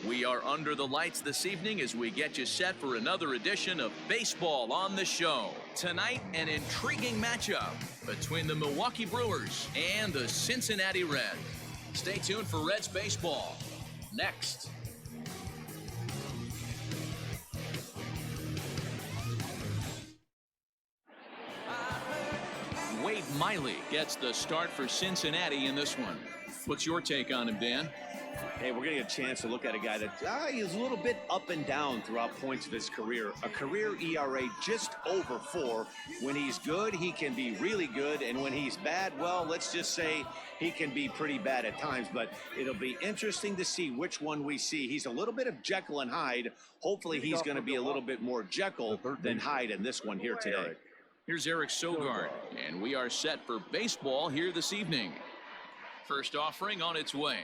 We are under the lights this evening as we get you set for another edition of Baseball on the Show. Tonight, an intriguing matchup between the Milwaukee Brewers and the Cincinnati Reds. Stay tuned for Reds baseball next. Wade Miley gets the start for Cincinnati in this one. What's your take on him, Dan? Hey, we're going to get a chance to look at a guy that he's a little bit up and down throughout points of his career. A career ERA just over 4. When he's good, he can be really good. And when he's bad, well, let's just say he can be pretty bad at times. But it'll be interesting to see which one we see. He's a little bit of Jekyll and Hyde. Hopefully he's going to be a little bit more Jekyll than Hyde in this one here today. Here's Eric Sogard, and we are set for baseball here this evening. First offering on its way.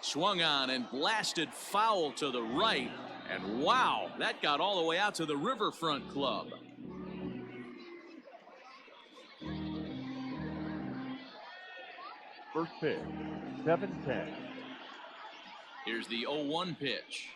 Swung on and blasted foul to the right. And wow, that got all the way out to the Riverfront Club. First pitch, 7-10. Here's the 0-1 pitch.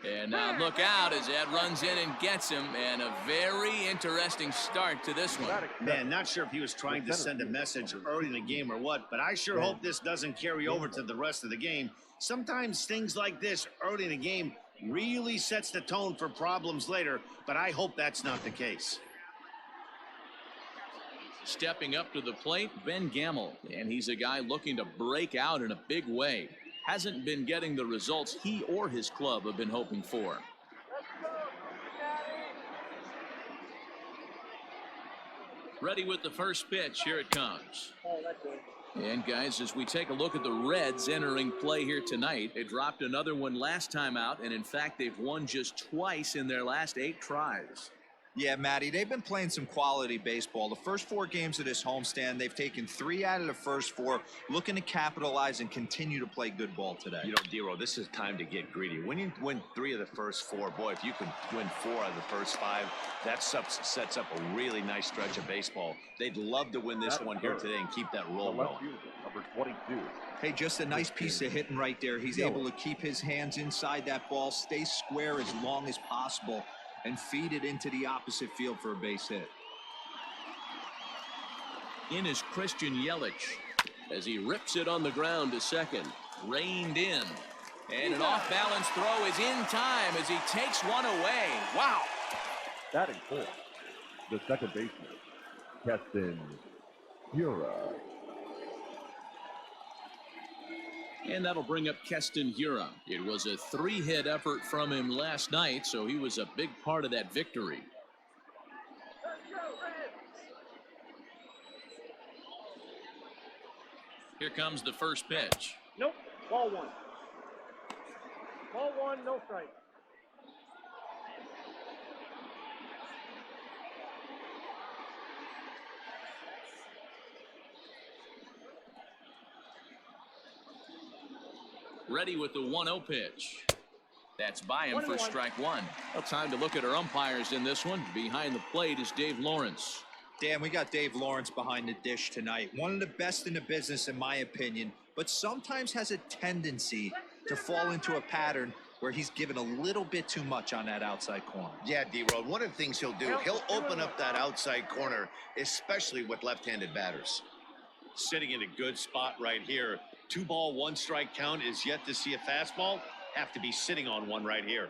And now look out as Ed runs in and gets him, and a very interesting start to this one. Man, not sure if he was trying to send a message early in the game or what, but I sure hope this doesn't carry over to the rest of the game. Sometimes things like this early in the game really sets the tone for problems later, but I hope that's not the case. Stepping up to the plate, Ben Gamel, and he's a guy looking to break out in a big way. Hasn't been getting the results he or his club have been hoping for. Ready with the first pitch. Here it comes. And guys, as we take a look at the Reds entering play here tonight, they dropped another one last time out, and in fact they've won just twice in their last 8 tries. Yeah, Matty, they've been playing some quality baseball. The first 4 games of this homestand, they've taken 3 out of the first 4, looking to capitalize and continue to play good ball today. You know, Dero, this is time to get greedy. When you win 3 of the first 4, boy, if you can win 4 out of the first 5, that sets up a really nice stretch of baseball. They'd love to win this one here today and keep that roll going. Number 22. Hey, just a nice piece of hitting right there. He's able to keep his hands inside that ball, stay square as long as possible, and feed it into the opposite field for a base hit. In is Christian Yelich as he rips it on the ground to second. Reined in. And an off-balance throw is in time as he takes one away. Wow. Batting fourth, the second baseman, Keston Hiura. And that'll bring up Keston Hiura. It was a 3-hit effort from him last night, so he was a big part of that victory. Here comes the first pitch. Nope, ball 1. Ball 1, no strike. Ready with the 1-0 pitch. That's by him for strike 1. Well, time to look at our umpires in this one. Behind the plate is Dave Lawrence. Dan, we got Dave Lawrence behind the dish tonight. One of the best in the business, in my opinion, but sometimes has a tendency to fall into a pattern where he's given a little bit too much on that outside corner. Yeah, D-Road, one of the things he'll do, he'll open up that outside corner, especially with left-handed batters. Sitting in a good spot right here. 2-ball, 1-strike count is yet to see a fastball. Have to be sitting on one right here.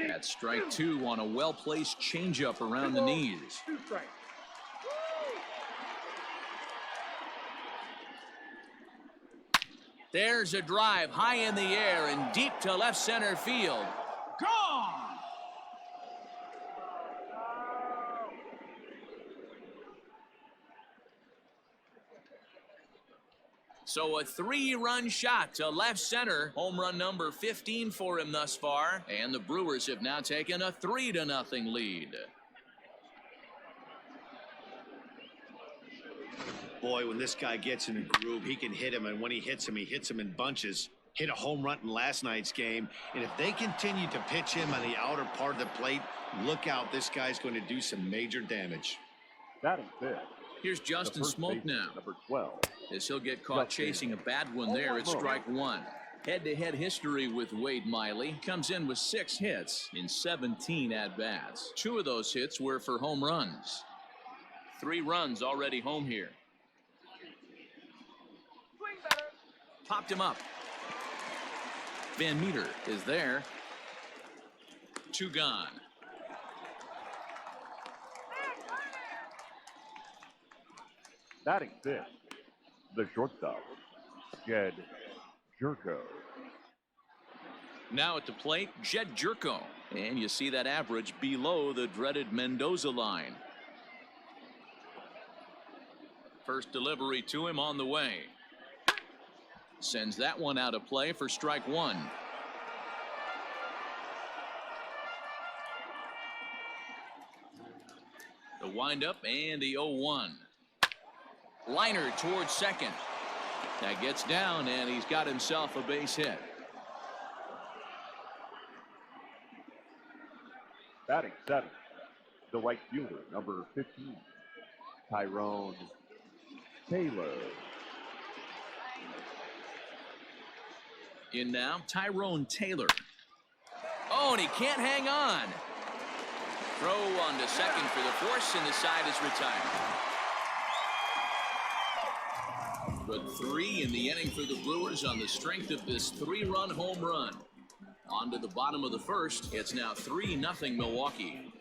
That's strike 2 on a well-placed changeup around the knees. 2 strikes. There's a drive high in the air and deep to left center field. Gone! So a 3-run shot to left center. Home run number 15 for him thus far. And the Brewers have now taken a 3-0 lead. Boy, when this guy gets in a groove, he can hit him, and when he hits him in bunches. Hit a home run in last night's game, and if they continue to pitch him on the outer part of the plate, look out, this guy's going to do some major damage. Batting fifth. Here's Justin Smoke now. Number 12. As he'll get caught chasing a bad one there at strike one. Head-to-head history with Wade Miley. Comes in with 6 hits in 17 at-bats. 2 of those hits were for home runs. 3 runs already home here. Popped him up. Van Meter is there. 2 gone. Batting fifth. The shortstop, Jed Jerko. Now at the plate, Jed Jerko. And you see that average below the dreaded Mendoza line. First delivery to him on the way. Sends that one out of play for strike one. The windup and the 0-1. Liner towards second. That gets down, and he's got himself a base hit. Batting seventh. The right fielder, number 15, Tyrone Taylor. In now, Tyrone Taylor. Oh, and he can't hang on. Throw on to second for the force, and the side is retired. But 3 in the inning for the Brewers on the strength of this 3-run home run. On to the bottom of the first. It's now 3-0 Milwaukee.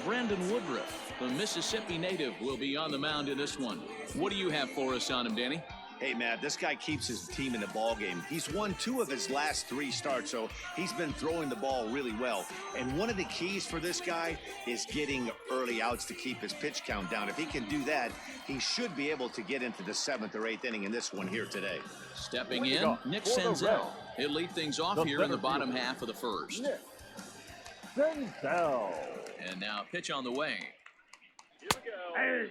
Brandon Woodruff, the Mississippi native, will be on the mound in this one. What do you have for us on him, Danny? Hey, Matt, this guy keeps his team in the ball game. He's won 2 of his last 3 starts, so he's been throwing the ball really well. And one of the keys for this guy is getting early outs to keep his pitch count down. If he can do that, he should be able to get into the 7th or 8th inning in this one here today. Stepping in, Nick Senzel. He'll lead things off here in the bottom half of the first. Nick Senzel. And now pitch on the way. Here we go.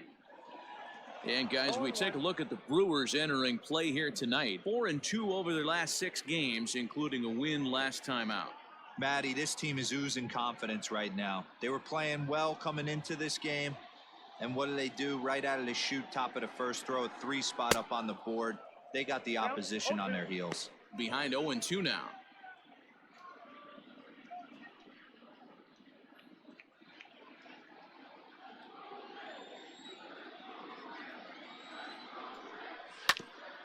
And guys, we take a look at the Brewers entering play here tonight. 4-2 over their last 6 games, including a win last time out. Matty, this team is oozing confidence right now. They were playing well coming into this game. And what do? Right out of the chute, top of the first, throw a 3 spot up on the board. They got the opposition on their heels. Behind 0-2 now.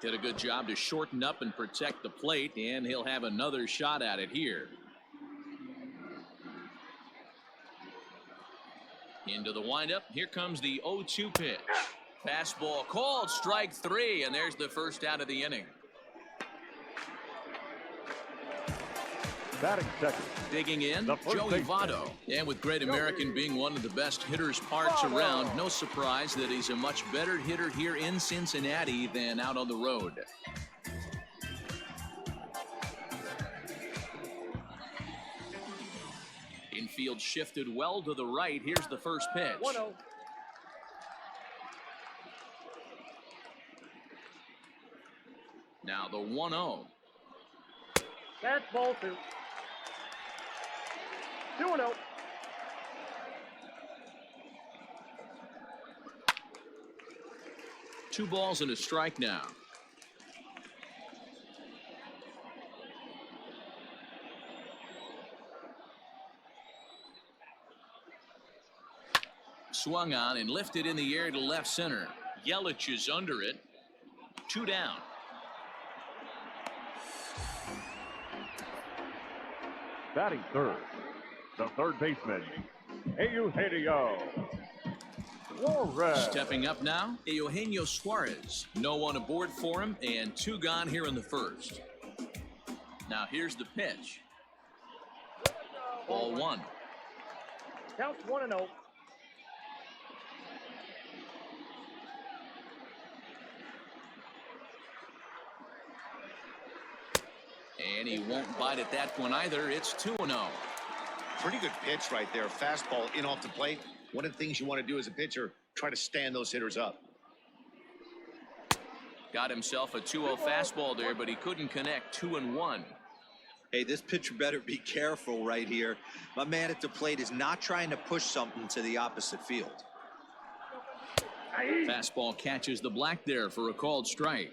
Did a good job to shorten up and protect the plate, and he'll have another shot at it here. Into the windup. Here comes the 0-2 pitch. Fastball called, strike 3, and there's the first out of the inning. Batting second. Digging in, Joey Joey Votto. And with Great American being one of the best hitters parks around, no surprise that he's a much better hitter here in Cincinnati than out on the road. Infield shifted well to the right. Here's the first pitch. 1-0. Now the 1-0. That's ball 2. 2-0. Two balls and a strike now. Swung on and lifted in the air to left center. Yelich is under it. 2 down. Batting third. The third baseman, Eugenio Suarez. Stepping up now, Eugenio Suarez. No one aboard for him, and 2 gone here in the first. Now here's the pitch. Ball 1. Counts 1-0. And he won't bite at that one either. It's 2-0. Pretty good pitch right there. Fastball in off the plate. One of the things you want to do as a pitcher, try to stand those hitters up. Got himself a 2-0 fastball there, but he couldn't connect. 2-1. Hey, this pitcher better be careful right here. My man at the plate is not trying to push something to the opposite field. Fastball catches the black there for a called strike.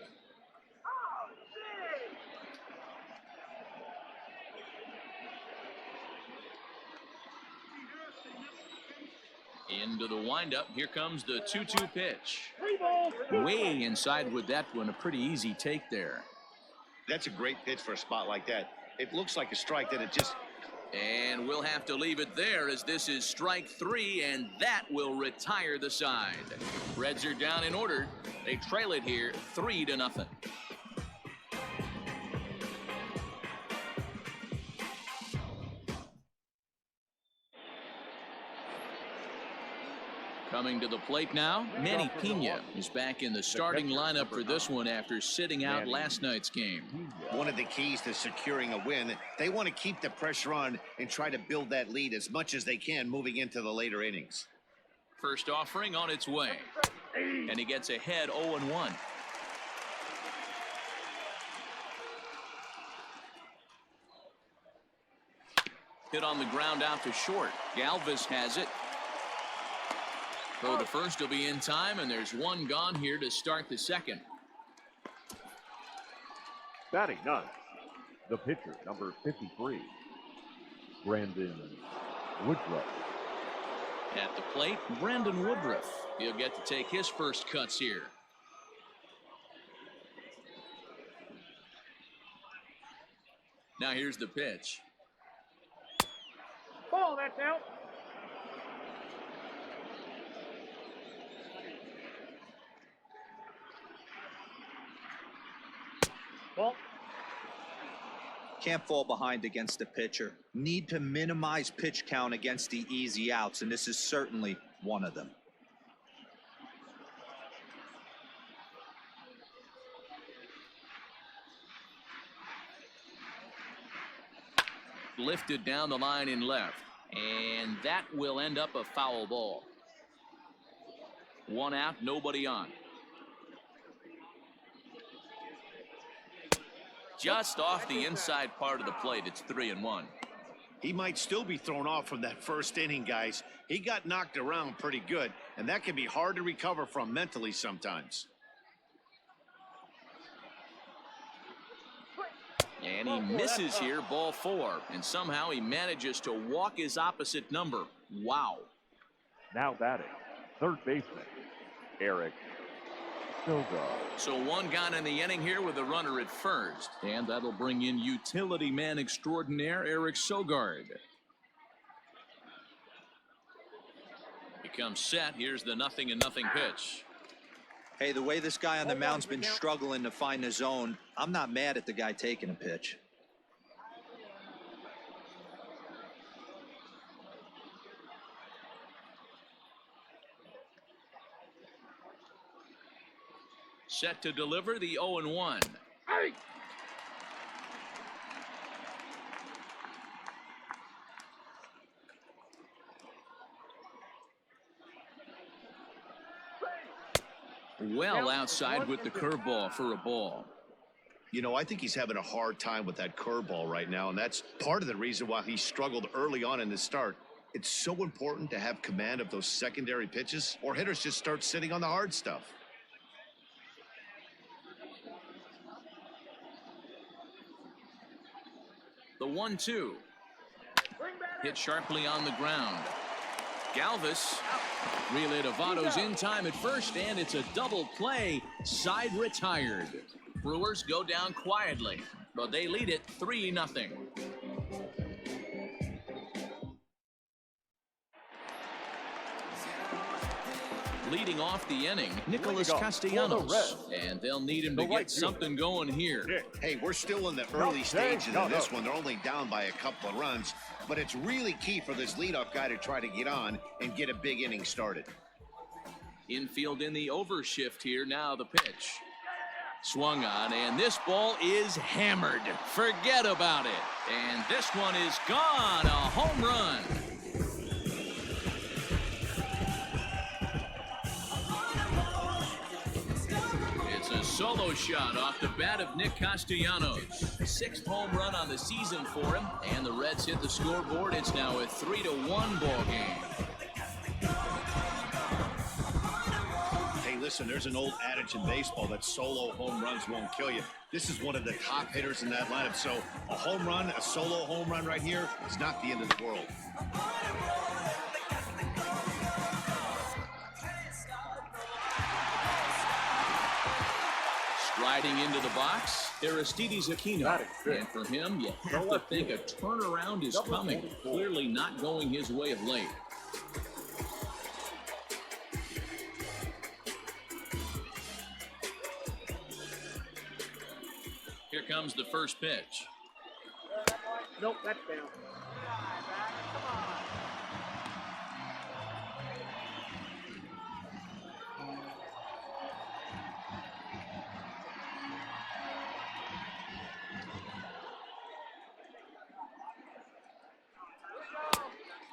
Into the windup. Here comes the 2-2 pitch. Way inside with that one. A pretty easy take there. That's a great pitch for a spot like that. It looks like a strike that it just... And we'll have to leave it there as this is strike 3, and that will retire the side. Reds are down in order. They trail it here 3-0. Coming to the plate now, Manny Pena is back in the starting lineup for this one after sitting out last night's game. One of the keys to securing a win, they want to keep the pressure on and try to build that lead as much as they can moving into the later innings. First offering on its way, and he gets ahead 0-1. Hit on the ground out to short. Galvis has it. Throw to first will be in time, and there's one gone here to start the second. Batting ninth, the pitcher, number 53, Brandon Woodruff. At the plate, Brandon Woodruff. He'll get to take his first cuts here. Now here's the pitch. Ball, that's out. Ball. Can't fall behind against the pitcher. Need to minimize pitch count against the easy outs, and this is certainly one of them. Lifted down the line in left, and that will end up a foul ball. One out, nobody on. Just off the inside part of the plate. It's 3-1. He might still be thrown off from that first inning, guys. He got knocked around pretty good, and that can be hard to recover from mentally sometimes. And he misses here, ball 4, and somehow he manages to walk his opposite number. Wow. Now batting, third baseman, Eric Sogard. So one gone in the inning here with a runner at first, and that'll bring in utility man extraordinaire Eric Sogard. He comes set. Here's the 0-0 pitch. Hey, the way this guy on the mound's been struggling to find the zone, I'm not mad at the guy taking a pitch. Set to deliver the 0-1. Well outside with the curveball for a ball. You know, I think he's having a hard time with that curveball right now, and that's part of the reason why he struggled early on in the start. It's so important to have command of those secondary pitches, or hitters just start sitting on the hard stuff. The 1-2. Hit sharply on the ground. Galvis. Relay to Votto's in time at first, and it's a double play. Side retired. Brewers go down quietly, but they lead it 3-0. Leading off the inning, Nicholas Castellanos, and they'll need him to get something going here. Hey, we're still in the early stages of this one. They're only down by a couple of runs, but it's really key for this leadoff guy to try to get on and get a big inning started. Infield in the overshift here. Now the pitch. Swung on, and this ball is hammered. Forget about it. And this one is gone. A home run. Solo shot off the bat of Nick Castellanos. Sixth home run on the season for him, and the Reds hit the scoreboard. It's now a 3-1 ball game. Hey, listen, there's an old adage in baseball that solo home runs won't kill you. This is one of the top hitters in that lineup. So a home run, a solo home run right here is not the end of the world. Striding into the box, Aristides Aquino. And for him, you have to think a turnaround is coming. Clearly not going his way of late. Here comes the first pitch. Nope, that's down.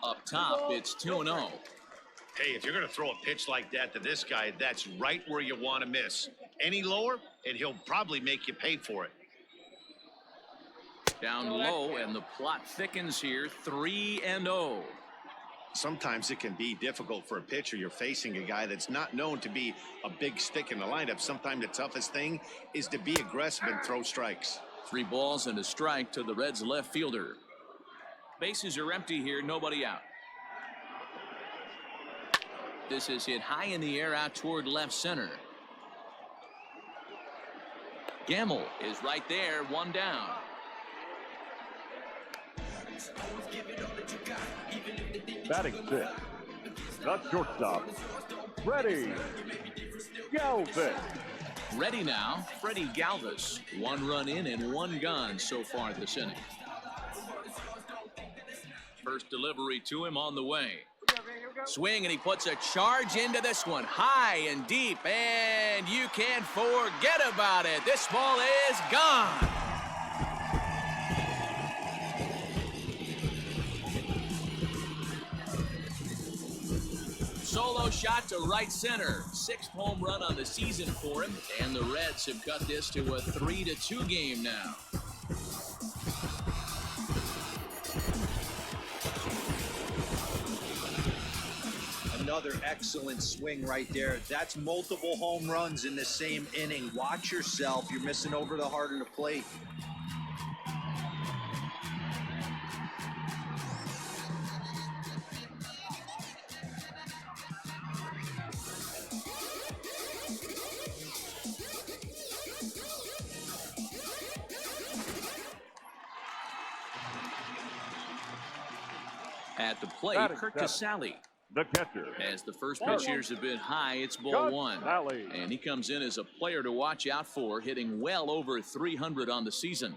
Up top, it's 2-0. Hey, if you're going to throw a pitch like that to this guy, that's right where you want to miss. Any lower, and he'll probably make you pay for it. Down low, and the plot thickens here, 3-0. Sometimes it can be difficult for a pitcher. You're facing a guy that's not known to be a big stick in the lineup. Sometimes the toughest thing is to be aggressive and throw strikes. 3 balls and a strike to the Reds' left fielder. Bases are empty here, nobody out. This is hit high in the air out toward left center. Gamble is right there, 1 down. Batting 6th, the shortstop, Freddie Galvis. Ready now, Freddie Galvis. 1 run in and 1 gone so far this inning. First delivery to him on the way. Swing, and he puts a charge into this one, high and deep, and you can't forget about it. This ball is gone. Solo shot to right center. 6th home run on the season for him, and the Reds have cut this to a 3-2 game now. Another excellent swing right there. That's multiple home runs in the same inning. Watch yourself. You're missing over the heart of the plate. At the plate, Kurt Casale. The catcher. As the first pitch here's a bit high, it's ball 1. And he comes in as a player to watch out for, hitting well over 300 on the season.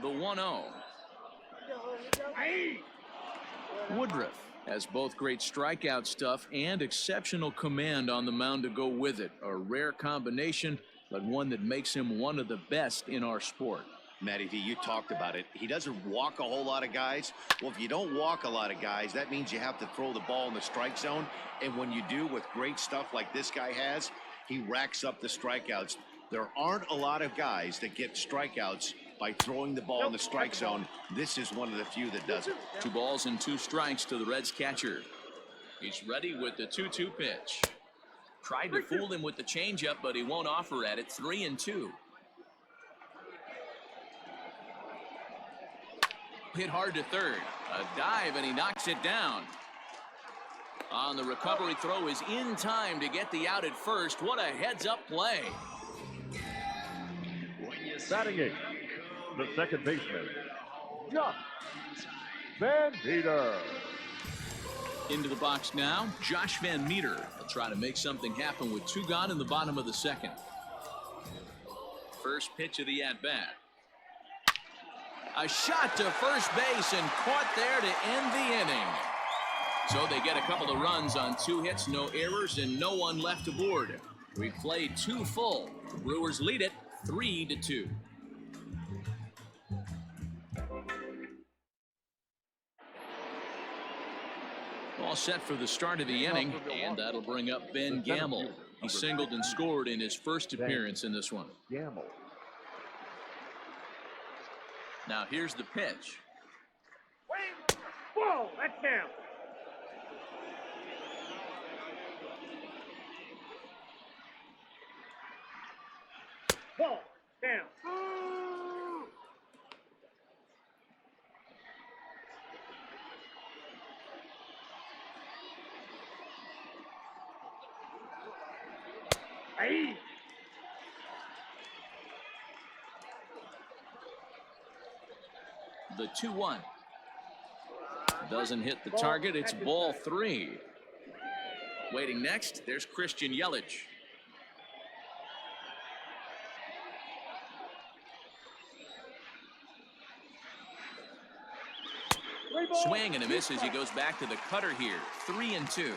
The 1-0. Woodruff has both great strikeout stuff and exceptional command on the mound to go with it. A rare combination, but one that makes him one of the best in our sport. Matty V, you talked about it. He doesn't walk a whole lot of guys. Well, if you don't walk a lot of guys, that means you have to throw the ball in the strike zone. And when you do, with great stuff like this guy has, he racks up the strikeouts. There aren't a lot of guys that get strikeouts by throwing the ball in the strike zone. This is one of the few that does it. 2 balls and 2 strikes to the Reds catcher. He's ready with the 2-2 pitch. Tried to fool him with the changeup, but he won't offer at it. 3-2. Hit hard to third. A dive, and he knocks it down. On the recovery throw is in time to get the out at first. What a heads-up play. Batting 8th, the second baseman, Josh Van Meter. Into the box now, Josh Van Meter will try to make something happen with 2 gone in the bottom of the 2nd. First pitch of the at-bat. A shot to first base and caught there to end the inning. So they get a couple of runs on 2 hits, no errors, and no one left aboard. We played 2 full. The Brewers lead it 3-2. all set for the start of the inning, and that'll bring up Ben Gamble. He singled and scored in his first appearance in this one. Gamble. Now here's the pitch. Whoa, that's down. Ball down. Hey. The 2-1. Doesn't hit the target. It's ball 3. Waiting next, there's Christian Yelich. Swing and a miss as he goes back to the cutter here. 3-2.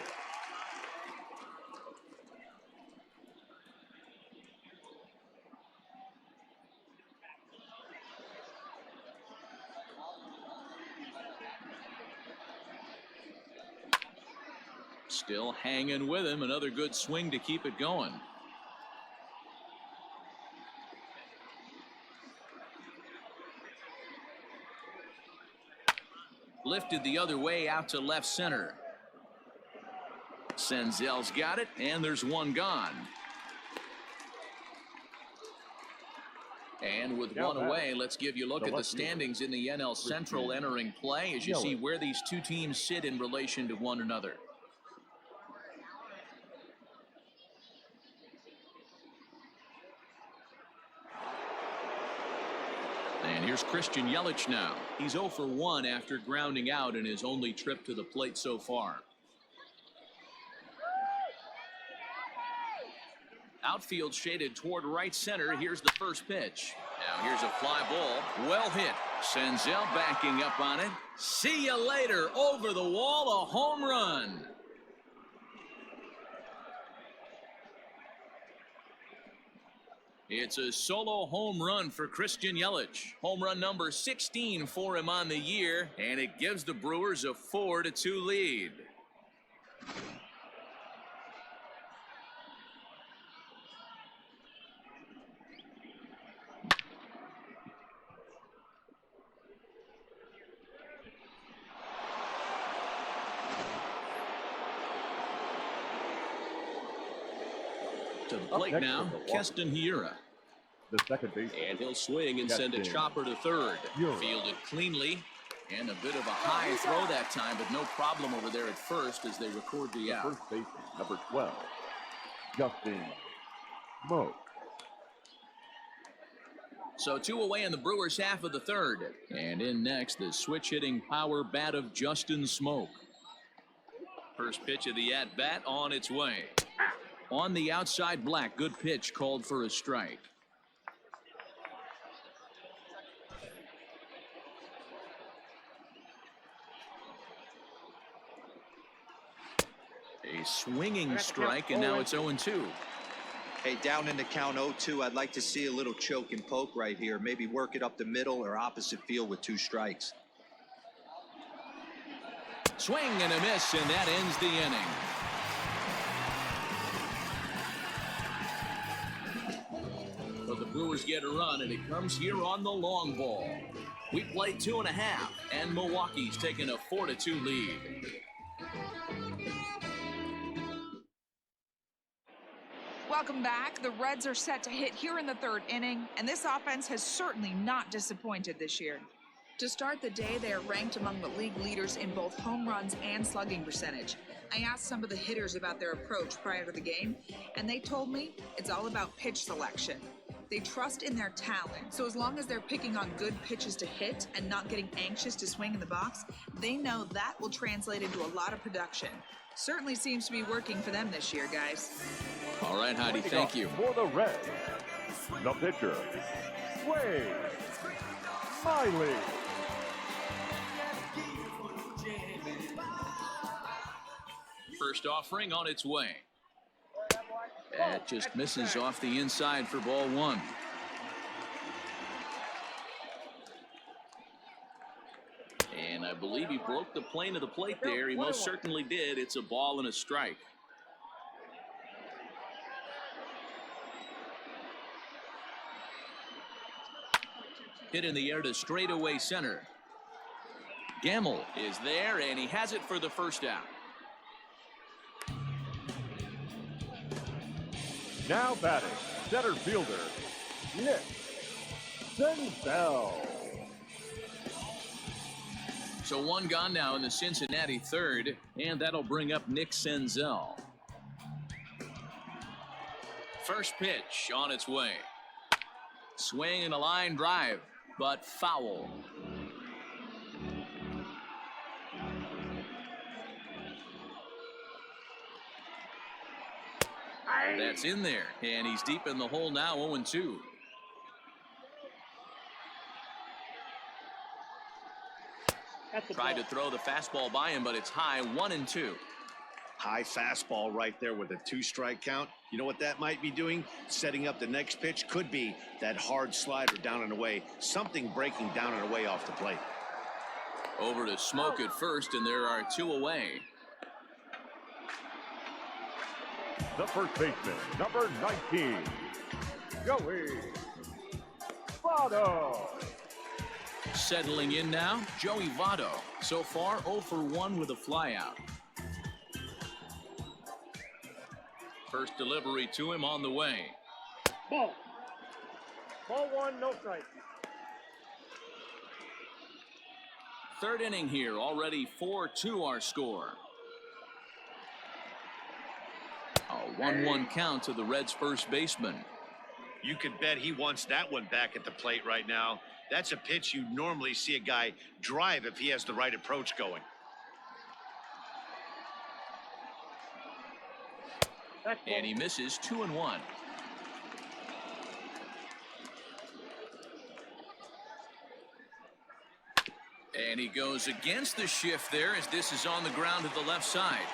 Still hanging with him. Another good swing to keep it going. Lifted the other way out to left center. Senzel's got it, and there's one gone. And with one away, let's give you a look at the standings in the NL Central entering play as you see where these two teams sit in relation to one another. And here's Christian Yelich now. He's 0 for 1 after grounding out in his only trip to the plate so far. Outfield shaded toward right center. Here's the first pitch. Now here's a fly ball. Well hit. Senzel backing up on it. See you later. Over the wall, a home run. It's a solo home run for Christian Yelich. Home run number 16 for him on the year, and it gives the Brewers a 4-2 lead. To the plate now, Keston Hiura. The second base. And he'll swing and send a chopper to third. Fielded cleanly. And a bit of a high throw that time, but no problem over there at first as they record the out. First baseman, number 12, Justin Smoke. So 2 away in the Brewers' half of the third. And in next, the switch-hitting power bat of Justin Smoke. First pitch of the at-bat on its way. On the outside, Black. Good pitch called for a strike. A swinging strike, and now it's 0-2. Hey, down in the count 0-2, I'd like to see a little choke and poke right here. Maybe work it up the middle or opposite field with 2 strikes. Swing and a miss, and that ends the inning. But the Brewers get a run, and it comes here on the long ball. We play 2.5, and Milwaukee's taking a 4-2 lead. Welcome back. The Reds are set to hit here in the third inning, and this offense has certainly not disappointed this year. To start the day, they are ranked among the league leaders in both home runs and slugging percentage. I asked some of the hitters about their approach prior to the game, and they told me it's all about pitch selection. They trust in their talent, so as long as they're picking on good pitches to hit and not getting anxious to swing in the box, they know that will translate into a lot of production. Certainly seems to be working for them this year, guys. All right, Heidi, thank you. For the Reds, the pitcher, Wade Miley. First offering on its way. That just misses off the inside for ball 1. And I believe he broke the plane of the plate there. He most certainly did. It's a ball and a strike. Hit in the air to straightaway center. Gamble is there, and he has it for the first out. Now batting, center fielder, Nick Senzel. So one gone now in the Cincinnati third, and that'll bring up Nick Senzel. First pitch on its way. Swing and a line drive, but foul. That's in there, and he's deep in the hole now, 0-2. Tried to throw the fastball by him, but it's high, 1-2. High fastball right there with a 2-strike count. You know what that might be doing? Setting up the next pitch. Could be that hard slider down and away. Something breaking down and away off the plate. Over to Smoke at first, and there are 2 away. The first baseman, number 19, Joey Votto. Settling in now, Joey Votto. So far, 0 for 1 with a flyout. First delivery to him on the way. Ball. Ball 1, no strike. Third inning here, already 4-2 our score. A 1-1 count to the Reds' first baseman. You could bet he wants that one back at the plate right now. That's a pitch you normally see a guy drive if he has the right approach going. And he misses 2-1. And he goes against the shift there as this is on the ground to the left side.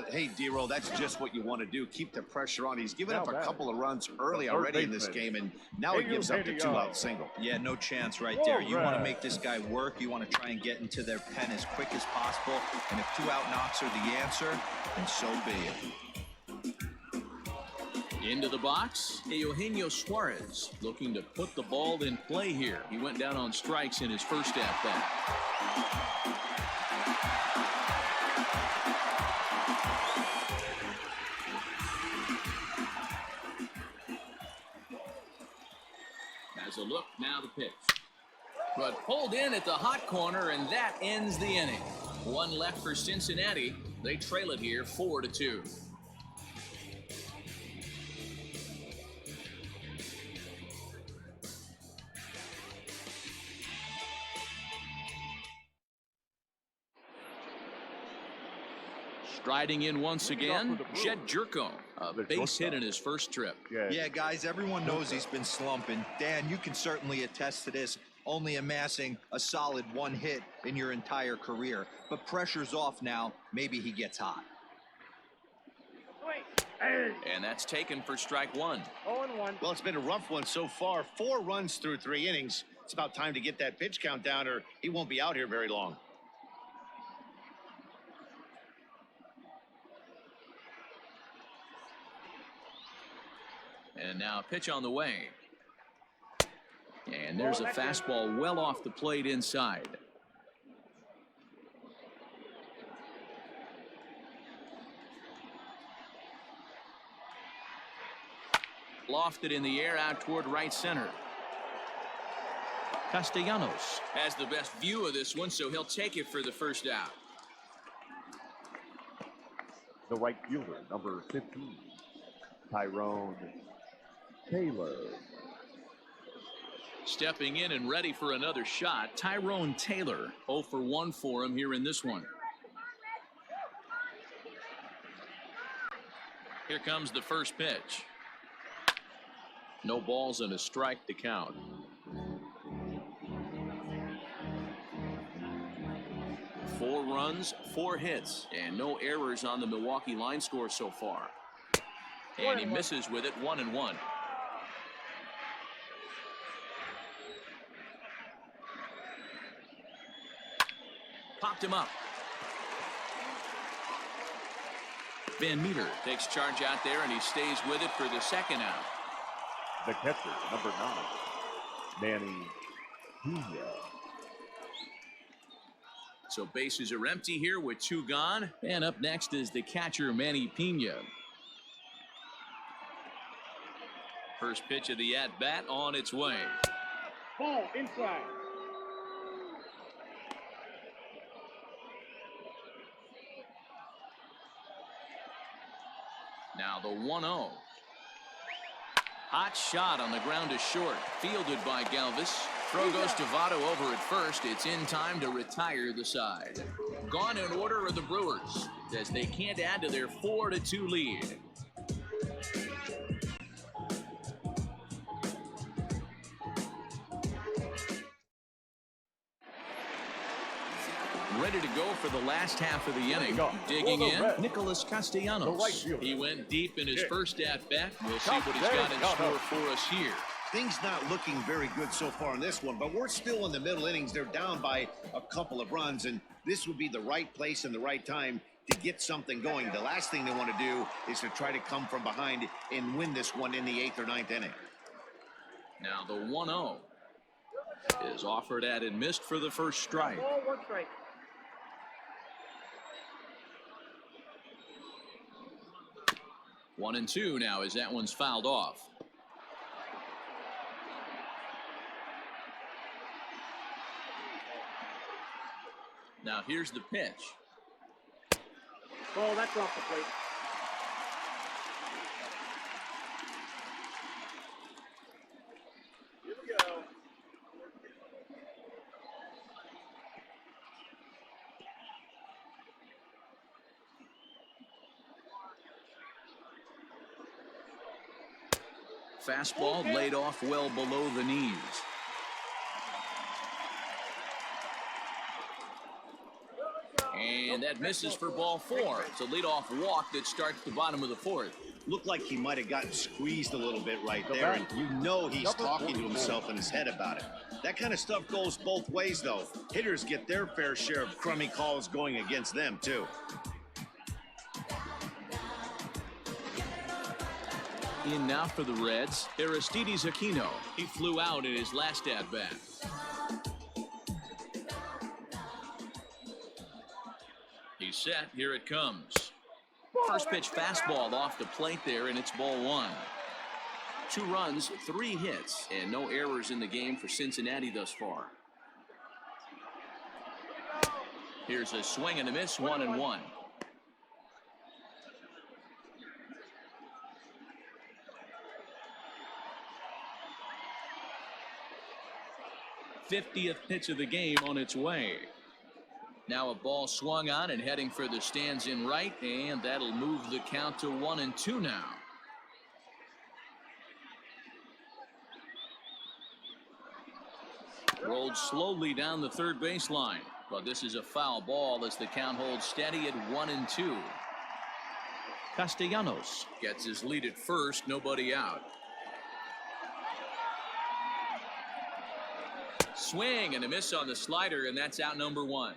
Hey, D-Roll, that's just what you want to do. Keep the pressure on. He's given up a couple of runs early already in this game, and now he gives up the 2-out single. Yeah, no chance right there. You want to make this guy work. You want to try and get into their pen as quick as possible. And if 2-out knocks are the answer, then so be it. Into the box, Eugenio Suarez looking to put the ball in play here. He went down on strikes in his first at-bat. Has a look, now the pitch. But pulled in at the hot corner, and that ends the inning. One left for Cincinnati. They trail it here 4-2. Striding in once again, Jed Jerko, a base hit in his first trip. Yeah, guys, everyone knows he's been slumping. Dan, you can certainly attest to this, only amassing a solid 1 hit in your entire career. But pressure's off now. Maybe he gets hot. And that's taken for strike 1. 0-1. Well, it's been a rough one so far. 4 runs through 3 innings. It's about time to get that pitch count down, or he won't be out here very long. And now pitch on the way. And there's a fastball well off the plate inside. Lofted in the air out toward right center. Castellanos has the best view of this one, so he'll take it for the first out. The right fielder, number 15, Tyrone Taylor. Stepping in and ready for another shot, Tyrone Taylor. 0 for 1 for him here in this one. Here comes the first pitch. No balls and a strike to count. Four runs, 4 hits, and no errors on the Milwaukee line score so far. And he misses with it, 1-1. tripped him up. Van Meter takes charge out there, and he stays with it for the second out. The catcher, number 9, Manny Pena. So bases are empty here with 2 gone. And up next is the catcher, Manny Pena. First pitch of the at-bat on its way. Ball inside. Now the 1-0. Hot shot on the ground to short. Fielded by Galvis. Throw goes to Votto over at first. It's in time to retire the side. Gone in order are the Brewers, as they can't add to their 4-2 lead. Ready to go for the last half of the inning. Digging in, Nicholas Castellanos. He went deep in his first at-bat. We'll see what he's got in store for us here. Things not looking very good so far in this one, but we're still in the middle innings. They're down by a couple of runs, and this would be the right place and the right time to get something going. The last thing they want to do is to try to come from behind and win this one in the 8th or 9th inning. Now the 1-0 is offered at and missed for the first strike. Ball, 1 strike. One and two now as that one's fouled off. Now here's the pitch. Ball, that's off the plate. Here we go. Fastball laid off well below the knees. And that misses for ball 4. It's a leadoff walk that starts the bottom of the 4th. Looked like he might have gotten squeezed a little bit right there, and you know he's talking to himself in his head about it. That kind of stuff goes both ways, though. Hitters get their fair share of crummy calls going against them, too. In now for the Reds, Aristides Aquino. He flew out in his last at-bat. He's set. Here it comes. First pitch fastball off the plate there, and it's ball 1. 2 runs, 3 hits, and no errors in the game for Cincinnati thus far. Here's a swing and a miss, 1-1. '50th pitch of the game on its way. Now a ball swung on and heading for the stands in right, and that'll move the count to 1-2 now. Rolled slowly down the third baseline, but this is a foul ball as the count holds steady at 1-2. Castellanos gets his lead at first, nobody out. Swing and a miss on the slider, and that's out number 1.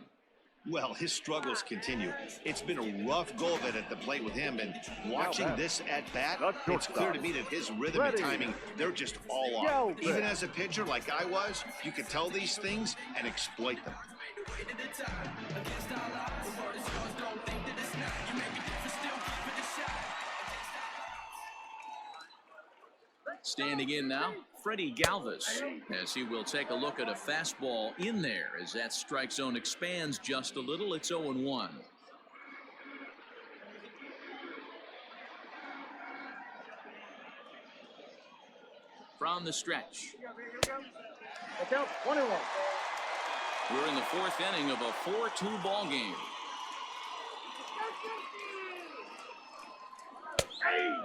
Well, his struggles continue. It's been a rough go of it at the plate with him, and watching this at-bat, it's clear to me that his rhythm and timing, they're just all off. Even as a pitcher like I was, you could tell these things and exploit them. Standing in now, Freddie Galvis, as he will take a look at a fastball in there as that strike zone expands just a little. It's 0-1. From the stretch. Look out, 1-1. We're in the 4th inning of a 4-2 ball game.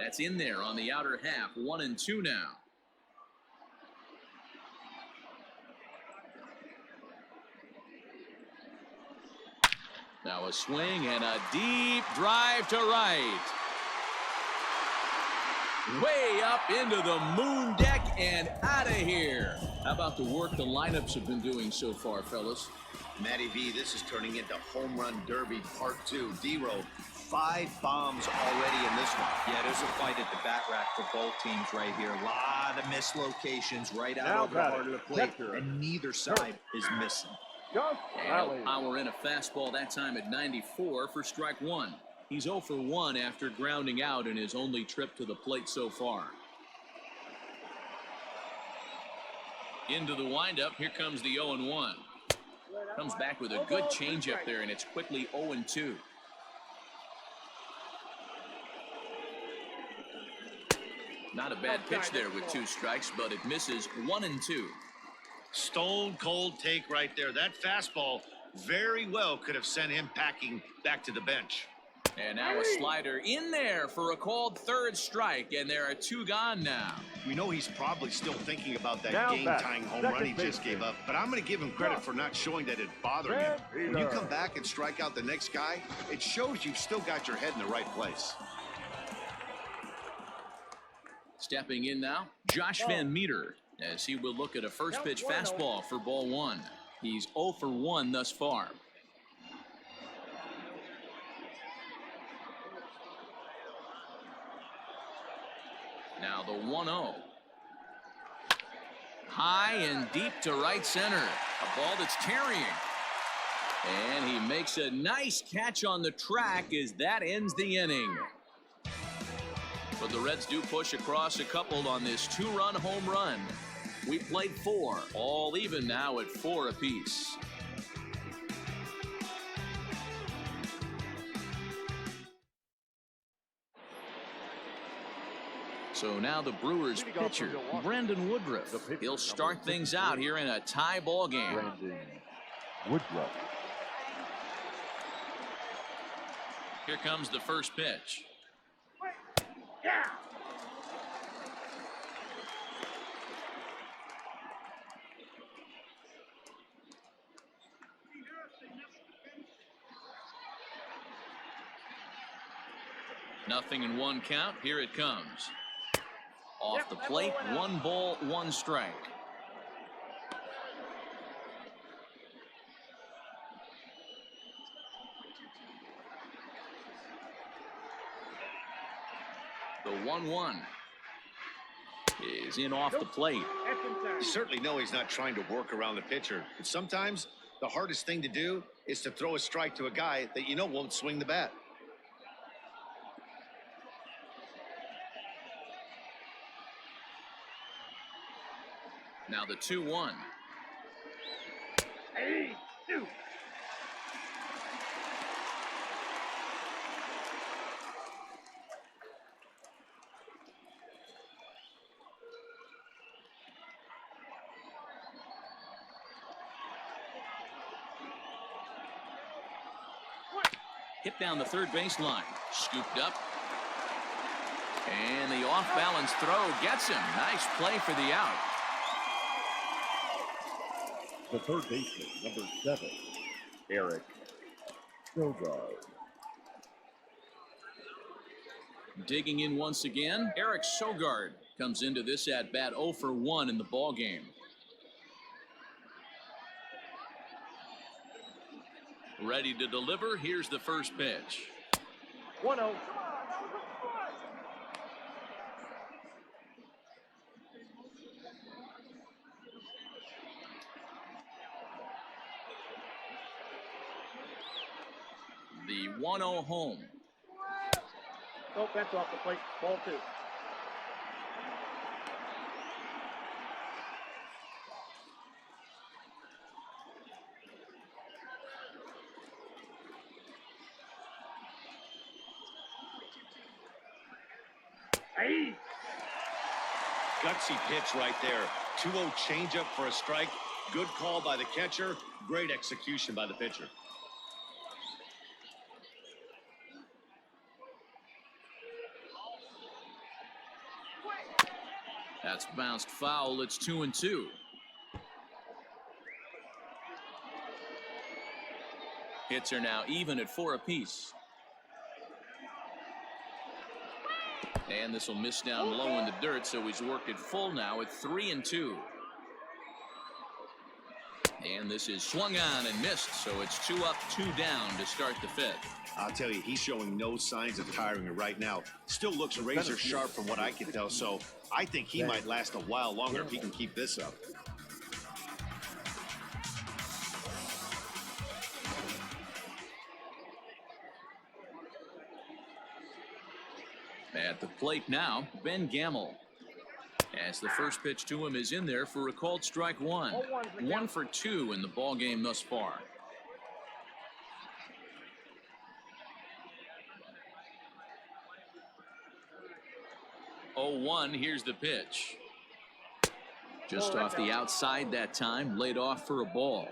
That's in there on the outer half. 1-2 now. Now a swing and a deep drive to right. Way up into the moon deck and out of here. How about the work the lineups have been doing so far, fellas? Matty V, this is turning into Home Run Derby Part 2. D-Row, 5 bombs already in this one. Yeah, there's a fight at the bat rack for both teams right here. A lot of mislocations right out Now over the heart of the plate, catcher. and neither side is missing. And power in a fastball that time at 94 for strike one. He's 0 for 1 after grounding out in his only trip to the plate so far. Into the windup, here comes the 0-1. Comes back with a good changeup there, and it's quickly 0-2. Not a bad pitch there with 2 strikes, but it misses 1-2. Stone cold take right there. That fastball very well could have sent him packing back to the bench. And now a slider in there for a called 3rd strike, and there are 2 gone now. We know he's probably still thinking about that Now game-tying home run he second just baseman. gave up, but I'm going to give him credit for not showing that it bothered him. When you come back and strike out the next guy, it shows you've still got your head in the right place. Stepping in now, Josh Van Meter, as he will look at a first pitch fastball for ball 1. He's 0 for 1 thus far. Now the 1-0. High and deep to right center. A ball that's carrying. And he makes a nice catch on the track as that ends the inning. But the Reds do push across a couple on this 2-run home run. We played 4, all even now at 4 apiece. So now the Brewers pitcher, Brandon Woodruff. He'll start things out here in a tie ball game. Brandon Woodruff. Here comes the first pitch. Nothing in 1 count. Here it comes. Off the plate, 1 ball, 1 strike. The 1-1 is in off the plate. You certainly know he's not trying to work around the pitcher, but sometimes the hardest thing to do is to throw a strike to a guy that you know won't swing the bat. Now the 2-1. Hit down the third baseline. Scooped up. And the off-balance throw gets him. Nice play for the out. The third baseman, number 7, Eric Sogard. Digging in once again, Eric Sogard comes into this at-bat 0 for 1 in the ballgame. Ready to deliver. Here's the first pitch. 1-0. The 1-0 home. Oh, that's off the plate. Ball 2. Gutsy pitch right there. 2-0 changeup for a strike. Good call by the catcher. Great execution by the pitcher. That's bounced foul. It's 2-2. Hits are now even at 4 apiece. And this will miss down low in the dirt, so he's worked it full now at 3-2. And this is swung on and missed, so it's 2 up, 2 down to start the 5th. I'll tell you, he's showing no signs of tiring right now. Still looks razor sharp from what I can tell, so I think he might last a while longer if he can keep this up. At the plate now, Ben Gamble. As the first pitch to him is in there for a called strike 1. 1 for 2 in the ball game thus far. Oh, 1, here's the pitch. Just off the outside that time, laid off for a ball.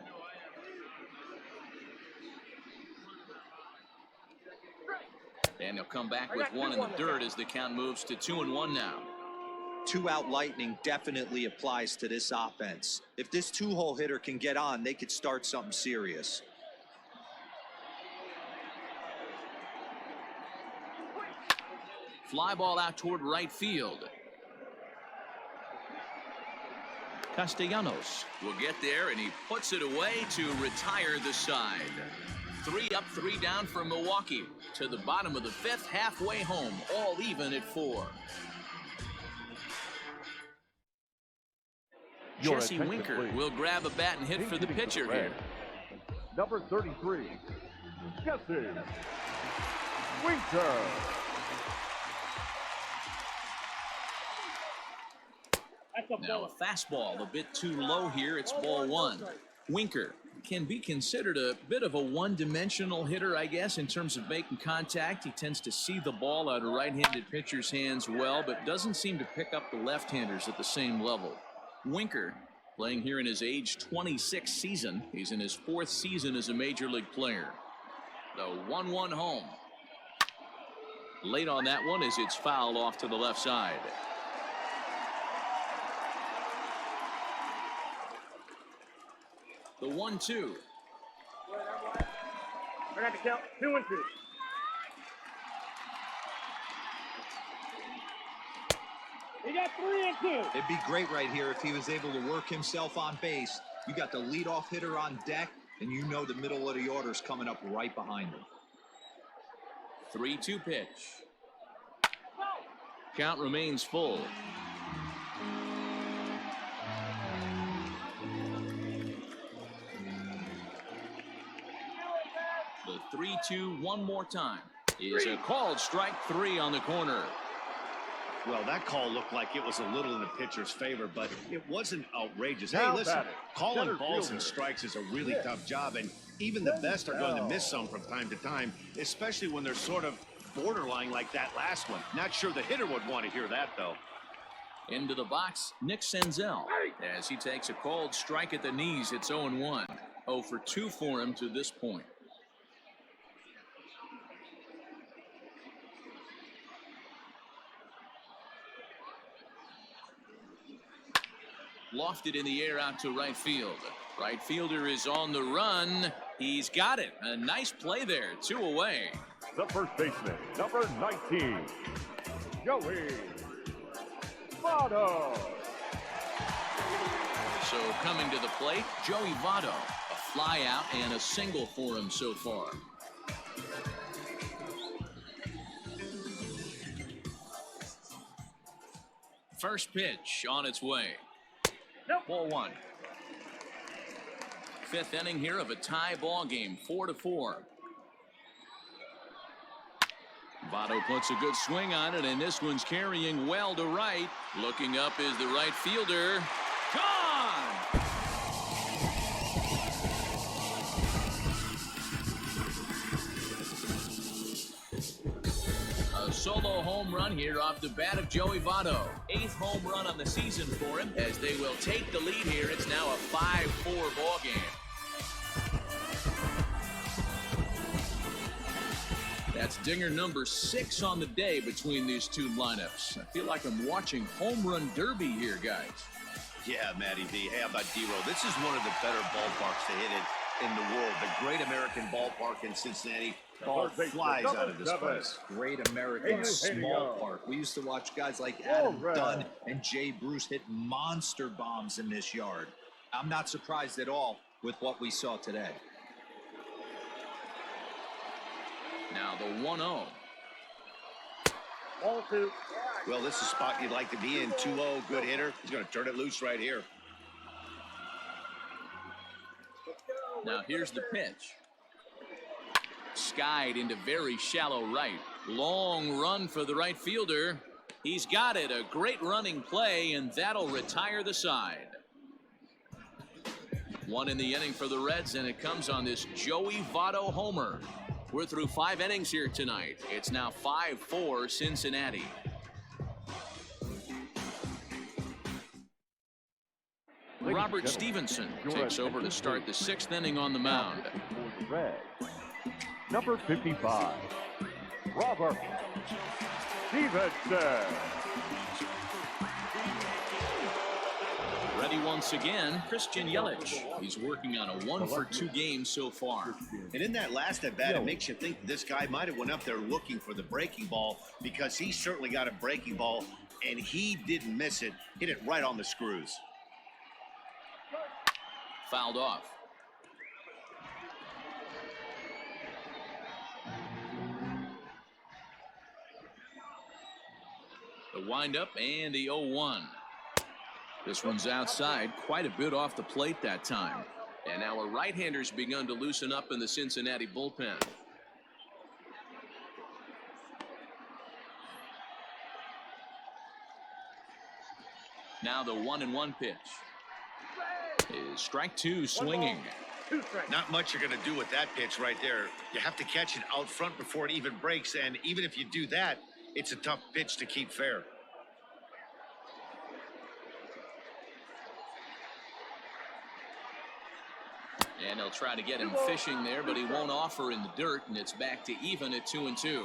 And he'll come back with 1 in the dirt as the count moves to 2-1 now. 2-out lightning definitely applies to this offense. If this 2-hole hitter can get on, they could start something serious. Fly ball out toward right field. Castellanos will get there, and he puts it away to retire the side. 3 up, 3 down for Milwaukee. To the bottom of the 5th, halfway home, all even at 4. Jesse Winker will grab a bat and hit for the pitcher here. Number 33, Jesse Winker. Now a fastball a bit too low here. It's ball 1. Winker can be considered a bit of a one-dimensional hitter, I guess, in terms of making contact. He tends to see the ball out of right-handed pitchers' hands well, but doesn't seem to pick up the left-handers at the same level. Winker playing here in his age 26 season. He's in his 4th season as a major league player. The 1-1 home. Late on that one as it's fouled off to the left side. The 1-2. I got to count 2 and 2. He got 3 and 2. It'd be great right here if he was able to work himself on base. You got the leadoff hitter on deck, and you know the middle of the order's coming up right behind him. 3-2 pitch. Count remains full. The 3-2 one more time is a called strike 3 on the corner. Well, that call looked like it was a little in the pitcher's favor, but it wasn't outrageous. Now Hey, listen, batting, calling center balls fielder. and strikes is a really tough job, and even the best are going to miss some from time to time, especially when they're sort of borderline like that last one. Not sure the hitter would want to hear that, though. Into the box, Nick Senzel, as he takes a called strike at the knees. It's 0-1. 0 for 2 for him to this point. Lofted in the air out to right field. Right fielder is on the run. He's got it. A nice play there. 2 away. The first baseman, number 19, Joey Votto. So coming to the plate, Joey Votto. A fly out and a single for him so far. First pitch on its way. Ball 1. 5th inning here of a tie ball game, 4-4. Votto puts a good swing on it, and this one's carrying well to right. Looking up is the right fielder. Gone! A solo home run here off the bat of Joey Votto. 8th home run on the season for him, as they will take the lead here. It's now a 5-4 ball game. That's dinger number 6 on the day between these two lineups. I feel like I'm watching home run derby here, guys. Yeah, Matty V. Hey, how about D-Row? This is one of the better ballparks to hit in the world. The Great American Ballpark in Cincinnati. Ball flies out of this place. Great American small park. We used to watch guys like Adam Dunn and Jay Bruce hit monster bombs in this yard. I'm not surprised at all with what we saw today. Now the 1-0. Ball 2. Well, this is a spot you'd like to be in. 2-0, good hitter. He's going to turn it loose right here. Now here's the pitch. Skied into very shallow right. Long run for the right fielder. He's got it. A great running play, and that'll retire the side. One in the inning for the Reds, and it comes on this Joey Votto homer. We're through 5 innings here tonight. It's now 5-4 Cincinnati. Robert Stevenson takes over to start the 6th inning on the mound. Reds, number 55, Robert Stevenson. Ready once again, Christian Yelich. He's working on a 1-for-2 game so far. And in that last at bat, it makes you think this guy might have went up there looking for the breaking ball, because he certainly got a breaking ball, and he didn't miss it. Hit it right on the screws. Fouled off. The windup and the 0-1. This one's outside, quite a bit off the plate that time. And now a right-hander's begun to loosen up in the Cincinnati bullpen. Now the 1-1 pitch. Is strike 2 swinging. Not much you're going to do with that pitch right there. You have to catch it out front before it even breaks, and even if you do that, it's a tough pitch to keep fair. And they'll try to get him fishing there, but he won't offer in the dirt, and it's back to even at 2-2.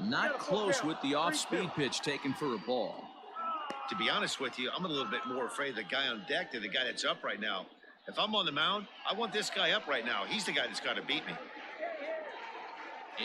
Not close with the off-speed pitch taken for a ball. To be honest with you, I'm a little bit more afraid of the guy on deck than the guy that's up right now. If I'm on the mound, I want this guy up right now. He's the guy that's got to beat me.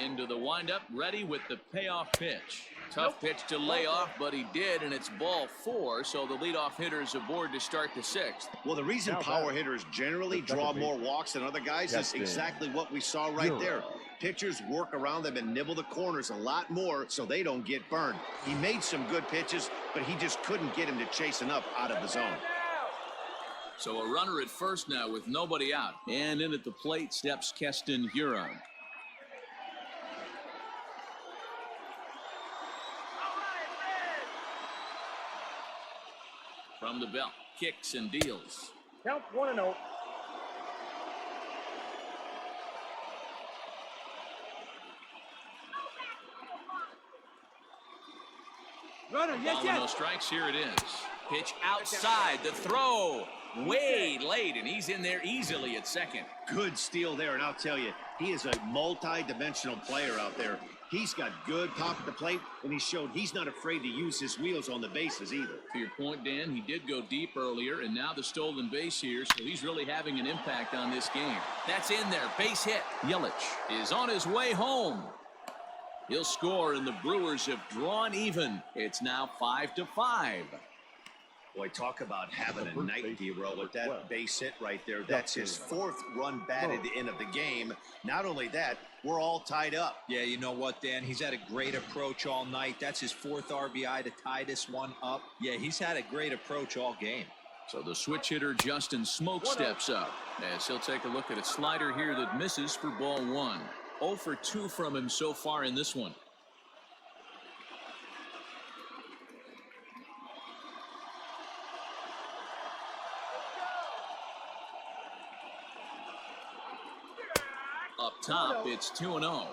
Into the windup, ready with the payoff pitch. Tough pitch to lay off, but he did, and it's ball 4, so the leadoff hitter is aboard to start the 6th. Well, the reason power hitters generally draw more walks than other guys is exactly what we saw right there. Pitchers work around them and nibble the corners a lot more so they don't get burned. He made some good pitches, but he just couldn't get him to chase enough out of the zone. So a runner at first now with nobody out. And in at the plate steps Keston Huron. From the belt, kicks and deals. Count 1-0. Runner, yes. No strikes. Here it is. Pitch outside. The throw way late, and he's in there easily at second. Good steal there, and I'll tell you, he is a multi-dimensional player out there. He's got good pop at the plate, and he showed he's not afraid to use his wheels on the bases either. To your point, Dan, he did go deep earlier, and now the stolen base here, so he's really having an impact on this game. That's in there. Base hit. Yelich is on his way home. He'll score, and the Brewers have drawn even. It's now 5-5. Boy, talk about having a night, D-Row, with that base hit right there. That's his 4th run batted in of the game. Not only that, we're all tied up. Yeah, you know what, Dan? He's had a great approach all night. That's his 4th RBI to tie this one up. Yeah, he's had a great approach all game. So the switch hitter Justin Smoke steps up as he'll take a look at a slider here that misses for ball 1. 0 for 2 from him so far in this one. Up top, it's 2-0.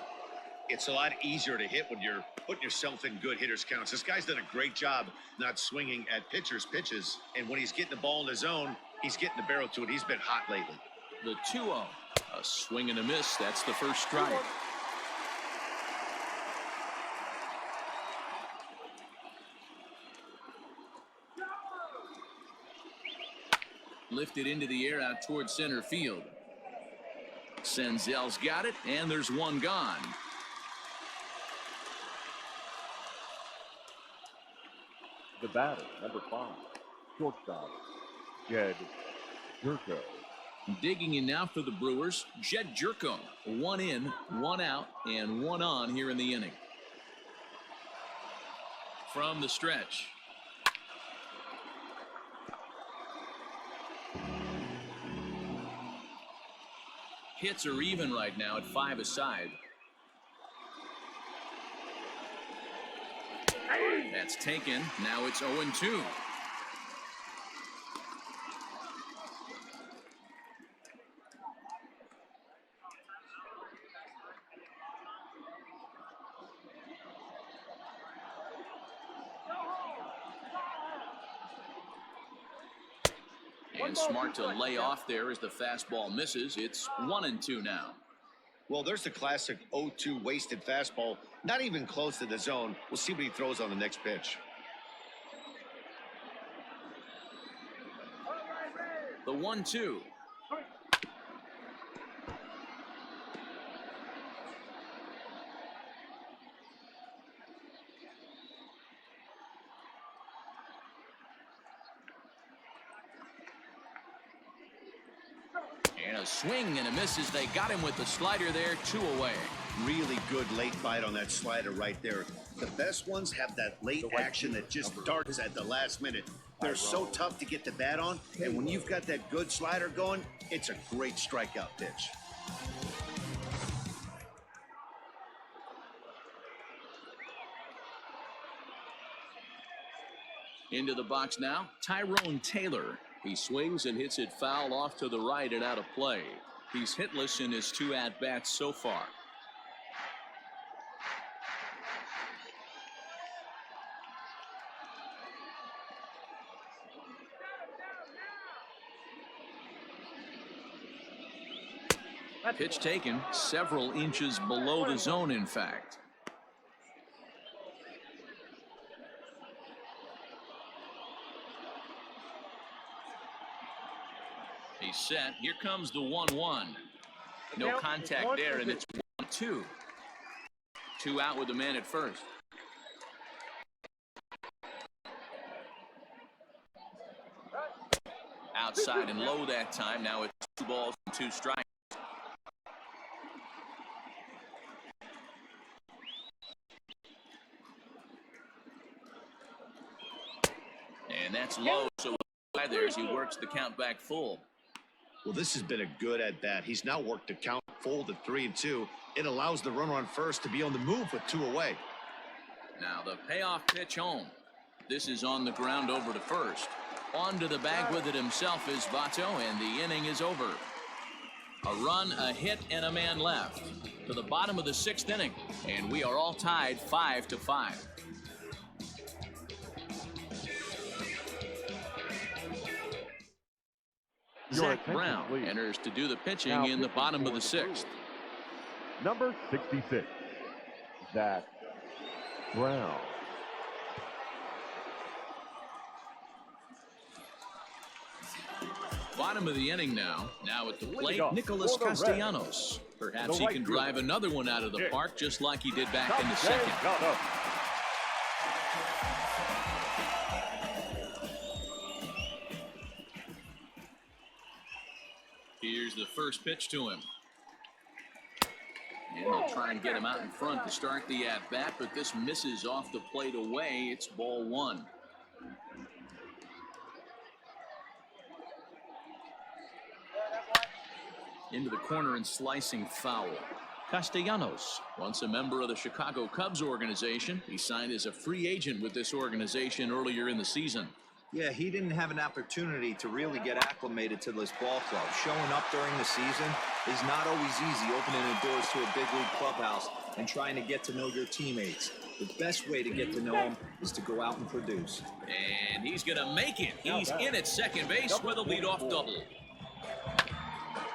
It's a lot easier to hit when you're putting yourself in good hitters' counts. This guy's done a great job not swinging at pitchers' pitches, and when he's getting the ball in his zone, he's getting the barrel to it. He's been hot lately. The 2-0. A swing and a miss. That's the first strike. Lifted into the air out towards center field. Senzel's got it, and there's one gone. The batter, number 5, shortstop, Jed Jerko. Digging in now for the Brewers, Jed Jerko. 1 in, 1 out, and 1 on here in the inning. From the stretch. Hits are even right now at 5 aside. That's taken. Now it's 0-2. And smart to lay off there as the fastball misses. It's 1-2 now. Well, there's the classic 0-2 wasted fastball. Not even close to the zone. We'll see what he throws on the next pitch. The 1-2. And a swing and a miss as they got him with the slider there. 2 away. Really good late bite on that slider right there. The best ones have that late action that just darts at the last minute. They're so tough to get the bat on, and when you've got that good slider going, it's a great strikeout pitch. Into the box now, Tyrone Taylor. He swings and hits it foul off to the right and out of play. He's hitless in his 2 at-bats so far. Pitch taken several inches below the zone, in fact. He's set. Here comes the 1-1. No contact there, and it's 1-2. 2 out with the man at first. Outside and low that time. Now it's 2 balls and 2 strikes. And that's low, so there as he works the count back full. Well, this has been a good at-bat. He's now worked the count full to 3-2. It allows the runner on first to be on the move with 2 away. Now the payoff pitch home. This is on the ground over to first. On to the bag with it himself is Votto, and the inning is over. A run, a hit, and a man left. To the bottom of the 6th inning, and we are all tied 5-5. Zach Brown enters to do the pitching now in the bottom of the 6th. Number 66, Zach Brown. Bottom of the inning now. Now at the plate, Nicholas Castellanos. Perhaps he can drive another one out of the park just like he did back in the 2nd. Here's the first pitch to him. And they'll try and get him out in front to start the at-bat, but this misses off the plate away. It's ball 1. Into the corner and slicing foul. Castellanos, once a member of the Chicago Cubs organization, he signed as a free agent with this organization earlier in the season. Yeah, he didn't have an opportunity to really get acclimated to this ball club. Showing up during the season is not always easy, opening the doors to a big league clubhouse and trying to get to know your teammates. The best way to get to know them is to go out and produce. And he's going to make it. He's in at second base with a leadoff double.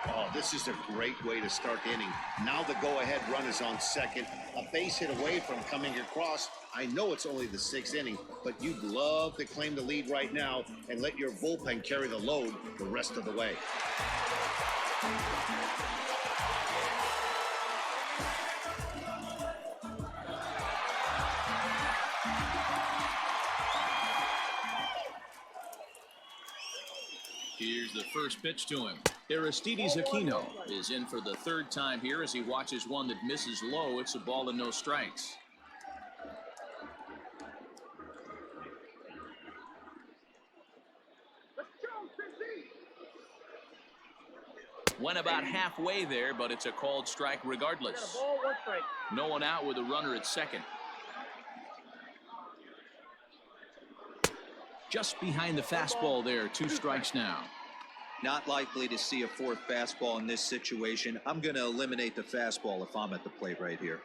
Oh, this is a great way to start the inning. Now the go-ahead run is on second. A base hit away from coming across. I know it's only the 6th inning, but you'd love to claim the lead right now and let your bullpen carry the load the rest of the way. Here's the first pitch to him. Aristides Aquino is in for the 3rd time here as he watches one that misses low. It's a ball and no strikes. Went about halfway there, but it's a called strike regardless. No one out with a runner at second. Just behind the fastball there, 2 strikes now. Not likely to see a 4th fastball in this situation. I'm going to eliminate the fastball if I'm at the plate right here.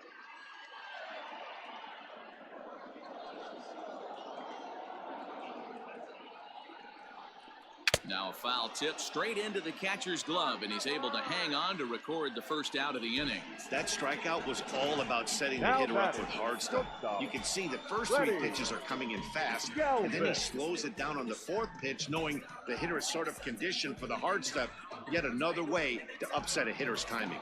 Now a foul tip straight into the catcher's glove, and he's able to hang on to record the first out of the inning. That strikeout was all about setting the hitter up with hard stuff. You can see the first 3 pitches are coming in fast, and then he slows it down on the 4th pitch, knowing the hitter is sort of conditioned for the hard stuff. Yet another way to upset a hitter's timing.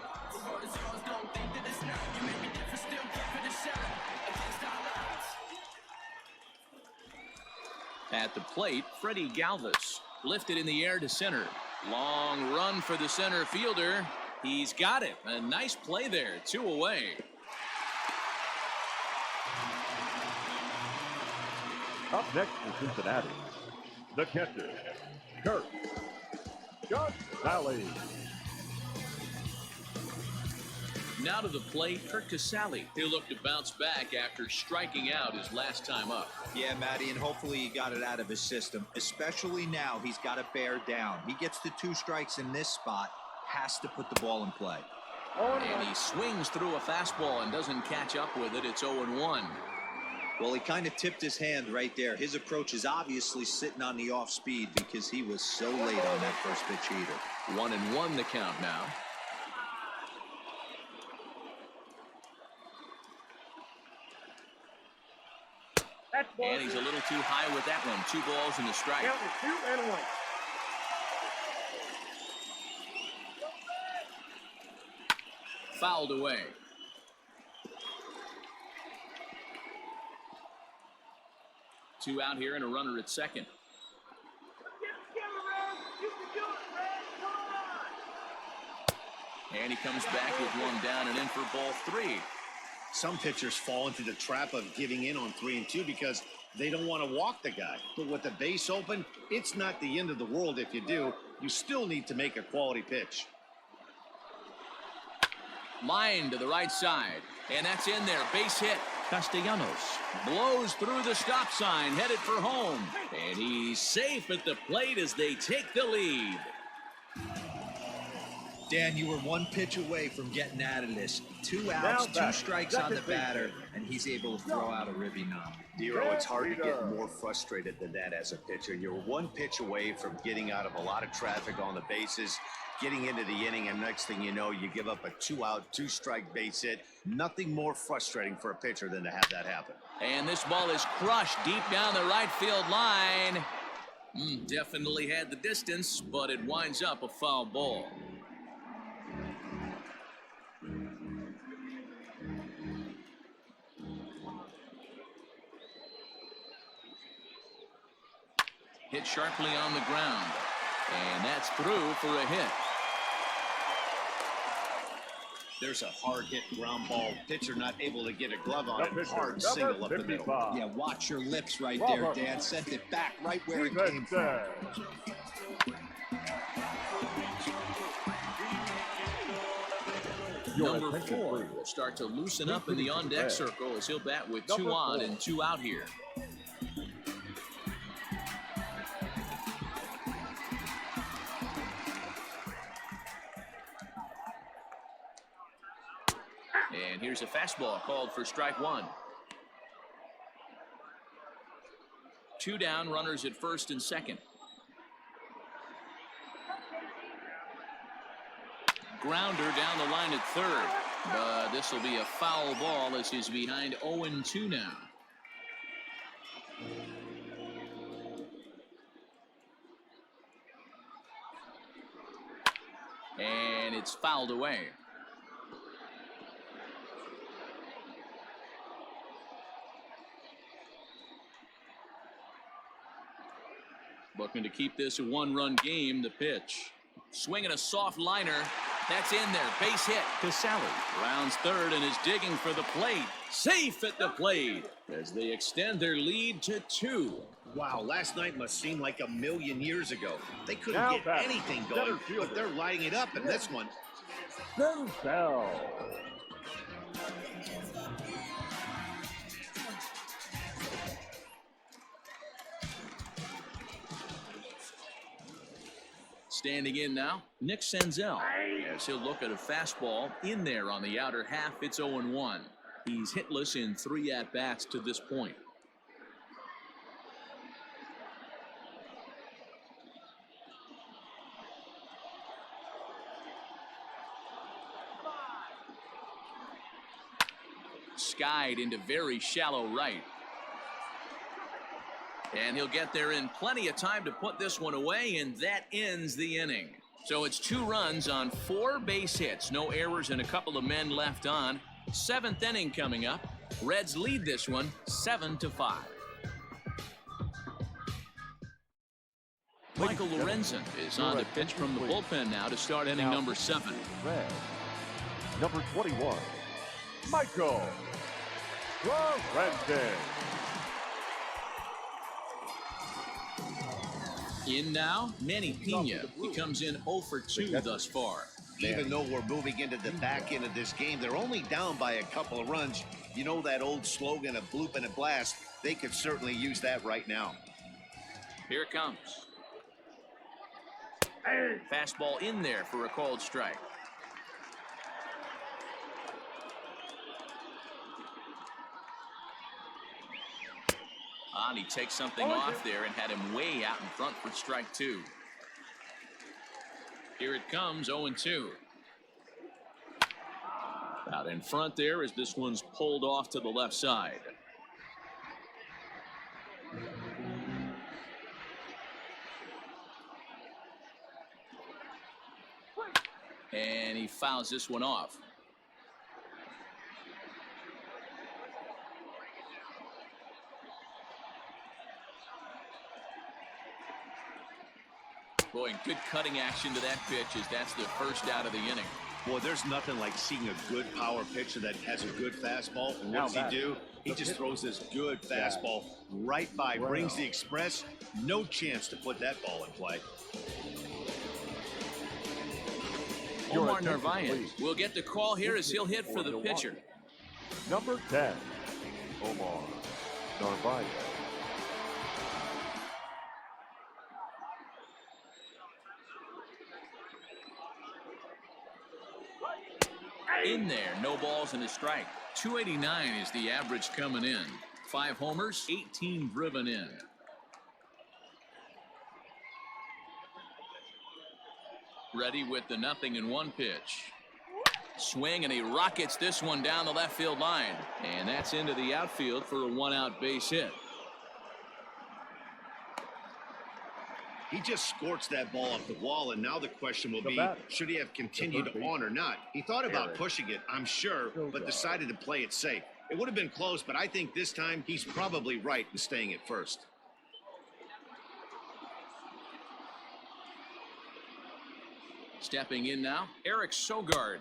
At the plate, Freddie Galvis lifted in the air to center. Long run for the center fielder. He's got it. A nice play there. 2 away. Up next for Cincinnati, the catcher, Kurt Casale. Now to the plate, Kurt Casale. He'll look to bounce back after striking out his last time up. Yeah, Matty, and hopefully he got it out of his system. Especially now, he's got to bear down. He gets the 2 strikes in this spot, has to put the ball in play. And he swings through a fastball and doesn't catch up with it. It's 0-1. Well, he kind of tipped his hand right there. His approach is obviously sitting on the off speed because he was so late on that first pitch either. 1-1 the count now. And he's a little too high with that one. 2 balls and a strike. Count is 2 and 1. Fouled away. Two out here and a runner at second. And he comes back with one down and in for ball 3. Some pitchers fall into the trap of giving in on 3 and 2 because they don't want to walk the guy. But with the base open, it's not the end of the world if you do. You still need to make a quality pitch. Line to the right side. And that's in there. Base hit. Castellanos blows through the stop sign, headed for home. And he's safe at the plate as they take the lead. Dan, you were 1 pitch away from getting out of this. 2 outs, 2 strikes on the batter, and he's able to throw out a ribby knob. Dero, it's hard to get more frustrated than that as a pitcher. You're 1 pitch away from getting out of a lot of traffic on the bases, getting into the inning, and next thing you know, you give up a 2-out, 2-strike base hit. Nothing more frustrating for a pitcher than to have that happen. And this ball is crushed deep down the right field line. Definitely had the distance, but it winds up a foul ball. Hit sharply on the ground. And that's through for a hit. There's a hard hit ground ball. Pitcher not able to get a glove on it. Hard single up the middle. Yeah, watch your lips right there, Dan. Sent it back right where it came from. Number 4 will start to loosen up in the on-deck circle as he'll bat with 2 on and 2 out here. And here's a fastball called for strike 1. 2 down, runners at first and second. grounder down the line at third. But this will be a foul ball as he's behind 0-2 now. And it's fouled away. Looking to keep this a one-run game. The pitch. Swinging a soft liner. That's in there. Base hit to Sally. Rounds third and is digging for the plate. Safe at the plate as they extend their lead to 2. Wow, last night must seem like a million years ago. They couldn't Now get back, anything center going, fielder. but they're lighting it up in this one. Senzel. Standing in now, Nick Senzel. As he'll look at a fastball in there on the outer half. It's 0-1. He's hitless in 3 at-bats to this point. Skied into very shallow right. And he'll get there in plenty of time to put this one away, and that ends the inning. So it's 2 runs on 4 base hits. No errors and a couple of men left on. 7th inning coming up. Reds lead this one 7-5. Michael Lorenzen is on to pitch from the bullpen now to start inning number 7. Red. Number 21, Michael Lorenzen. In now, Manny Pena. He comes in 0 for 2 thus far. Even though we're moving into the back end of this game, they're only down by a couple of runs. You know that old slogan, a bloop and a blast? They could certainly use that right now. Here it comes. Fastball in there for a called strike. And he takes something off there and had him way out in front for strike 2. Here it comes, 0-2. Out in front there as this one's pulled off to the left side. And he fouls this one off. Boy, good cutting action to that pitch as that's the first out of the inning. Boy, there's nothing like seeing a good power pitcher that has a good fastball. And what does he do? He just throws this good fastball right by, brings the express. No chance to put that ball in play. Omar Narvaez will get the call here as he'll hit for the pitcher. Number 10, Omar Narvaez. In there, no balls and a strike. 289 is the average coming in. 5 homers, 18 driven in. Ready with the 0-1 pitch. Swing, and he rockets this one down the left field line. And that's into the outfield for a 1-out base hit. He just scorched that ball off the wall, and now the question will be, should he have continued on or not? He thought about pushing it, I'm sure, but decided to play it safe. It would have been close, but I think this time he's probably right in staying at first. Stepping in now, Eric Sogard.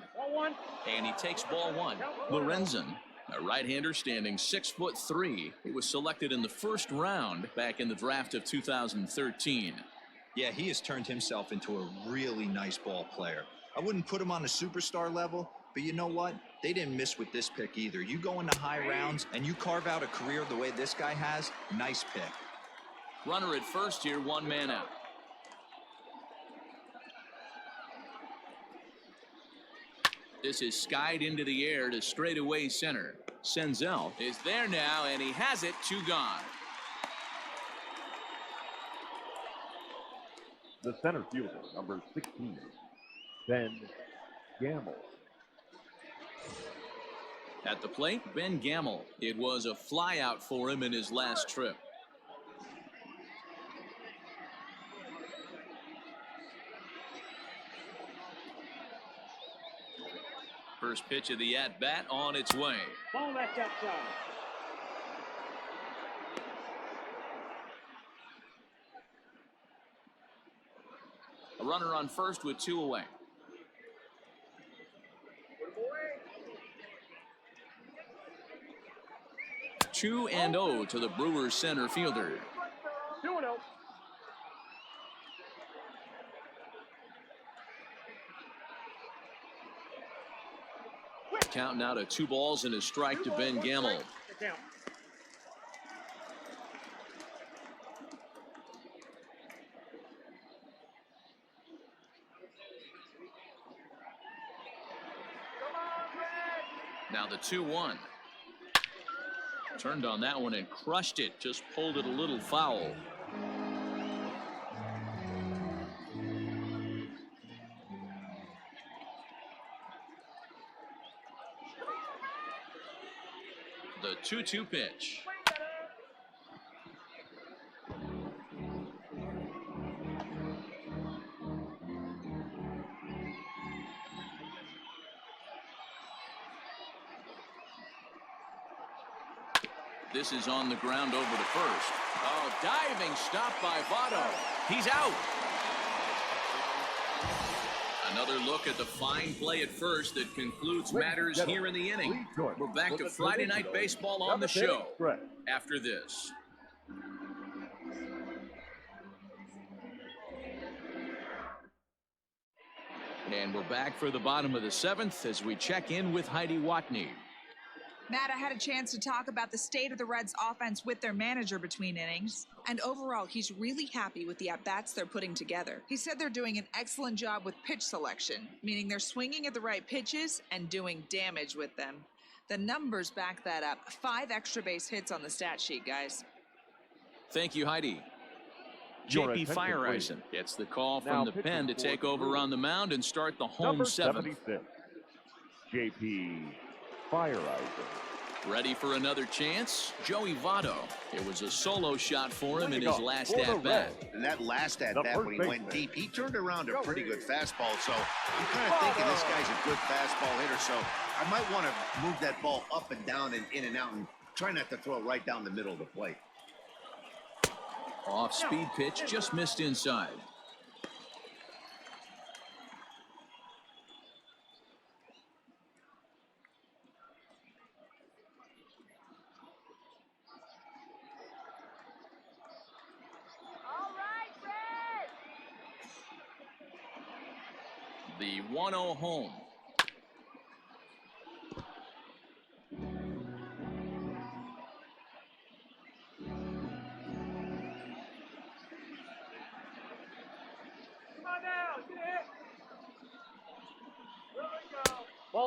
And he takes ball 1. Lorenzen, a right-hander standing 6'3". He was selected in the first round back in the draft of 2013. Yeah, he has turned himself into a really nice ball player. I wouldn't put him on a superstar level, but you know what? They didn't miss with this pick either. You go into high rounds and you carve out a career the way this guy has, nice pick. Runner at first here, 1 man out. This is skied into the air to straightaway center. Senzel is there now, and he has it. 2 gone. The center fielder, number 16, Ben Gamble. At the plate, Ben Gamble. It was a flyout for him in his last trip. First pitch of the at-bat on its way. Ball back outside. A runner on first with 2 away. Two and 0 to the Brewers center fielder. 2-0. Count now to 2 balls and a strike to Ben Gamble. Now the 2-1. Turned on that one and crushed it. Just pulled it a little foul. The 2-2 pitch. This is on the ground over to first. Oh, diving stop by Votto. He's out. Another look at the fine play at first that concludes matters here in the inning. We're back to Friday Night Baseball on the show after this. And we're back for the bottom of the 7th as we check in with Heidi Watney. Matt, I had a chance to talk about the state of the Reds offense with their manager between innings. And overall, he's really happy with the at-bats they're putting together. He said they're doing an excellent job with pitch selection, meaning they're swinging at the right pitches and doing damage with them. The numbers back that up. 5 extra base hits on the stat sheet, guys. Thank you, Heidi. JP Fireisen gets the call from the pen to take over on the mound and start the home 7th. JP Fireisen. Ready for another chance? Joey Votto. It was a solo shot for him in his last at-bat. And that last at-bat when he went deep, he turned around a pretty good fastball. So I'm kind of thinking this guy's a good fastball hitter. So I might want to move that ball up and down and in and out and try not to throw it right down the middle of the plate. Off-speed pitch just missed inside. The 1-0 home.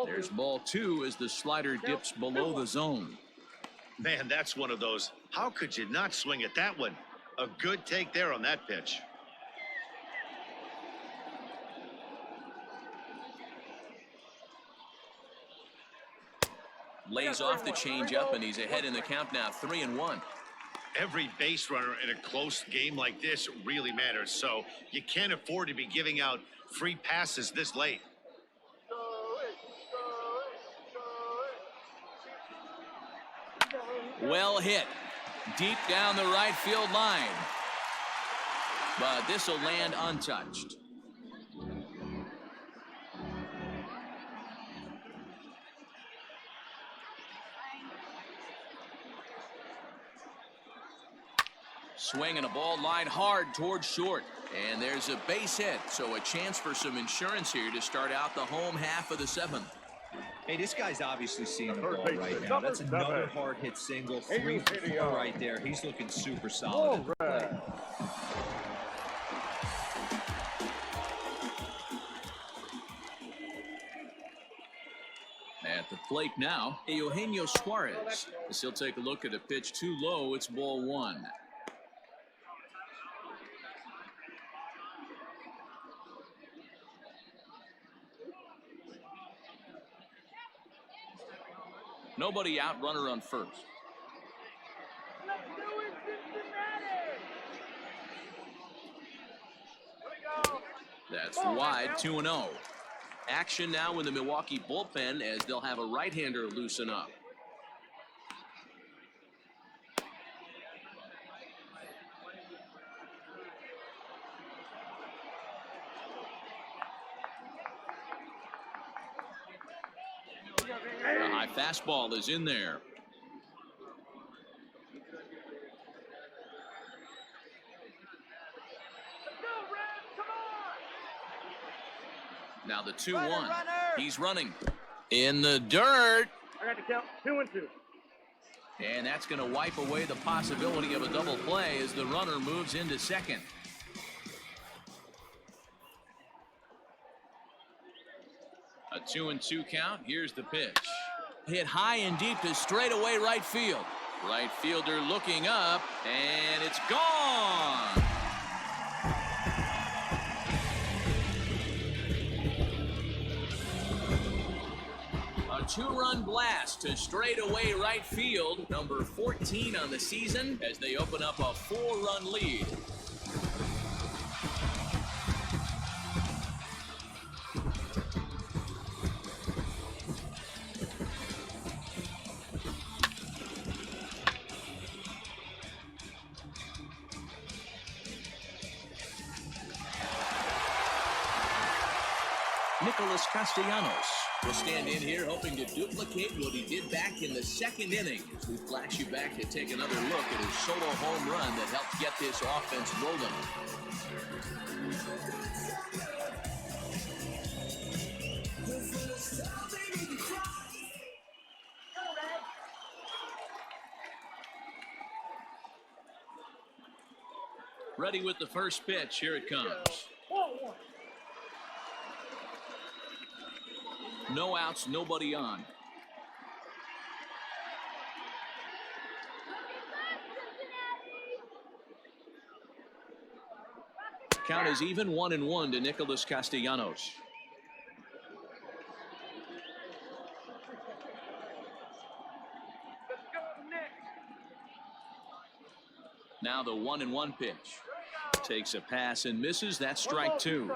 There's ball 2 as the slider dips below the zone. Man, that's one of those. How could you not swing at that one? A good take there on that pitch. Lays off the changeup, and he's ahead in the count now, 3-1. Every base runner in a close game like this really matters, so you can't afford to be giving out free passes this late. Well hit. Deep down the right field line. But this will land untouched. Swinging a ball line hard towards short. And there's a base hit, so a chance for some insurance here to start out the home half of the 7th. Hey, this guy's obviously seeing the ball right now. That's another hard hit single. 3 for 4 right there. He's looking super solid at the plate. At the plate now, Eugenio Suarez. As he'll take a look at a pitch too low, it's ball 1. Nobody out, runner on first. Let's do it, Cincinnati! Here we go. That's wide, 2-0. Action now in the Milwaukee bullpen as they'll have a right-hander loosen up. The high fastball is in there. Now the 2-1. He's running in the dirt. I got to count 2-2. And that's going to wipe away the possibility of a double play as the runner moves into second. A 2-2 count. Here's the pitch. Hit high and deep to straightaway right field. Right fielder looking up, and it's gone. A two-run blast to straightaway right field, number 14 on the season, as they open up a 4-run lead. Nicholas Castellanos will stand in here hoping to duplicate what he did back in the second inning. As we flash you back to take another look at his solo home run that helped get this offense rolling. Ready with the first pitch. Here it comes. No outs, nobody on. Count is even, 1-1 to Nicholas Castellanos. Now the 1-1 pitch. Takes a pass and misses. That's strike two.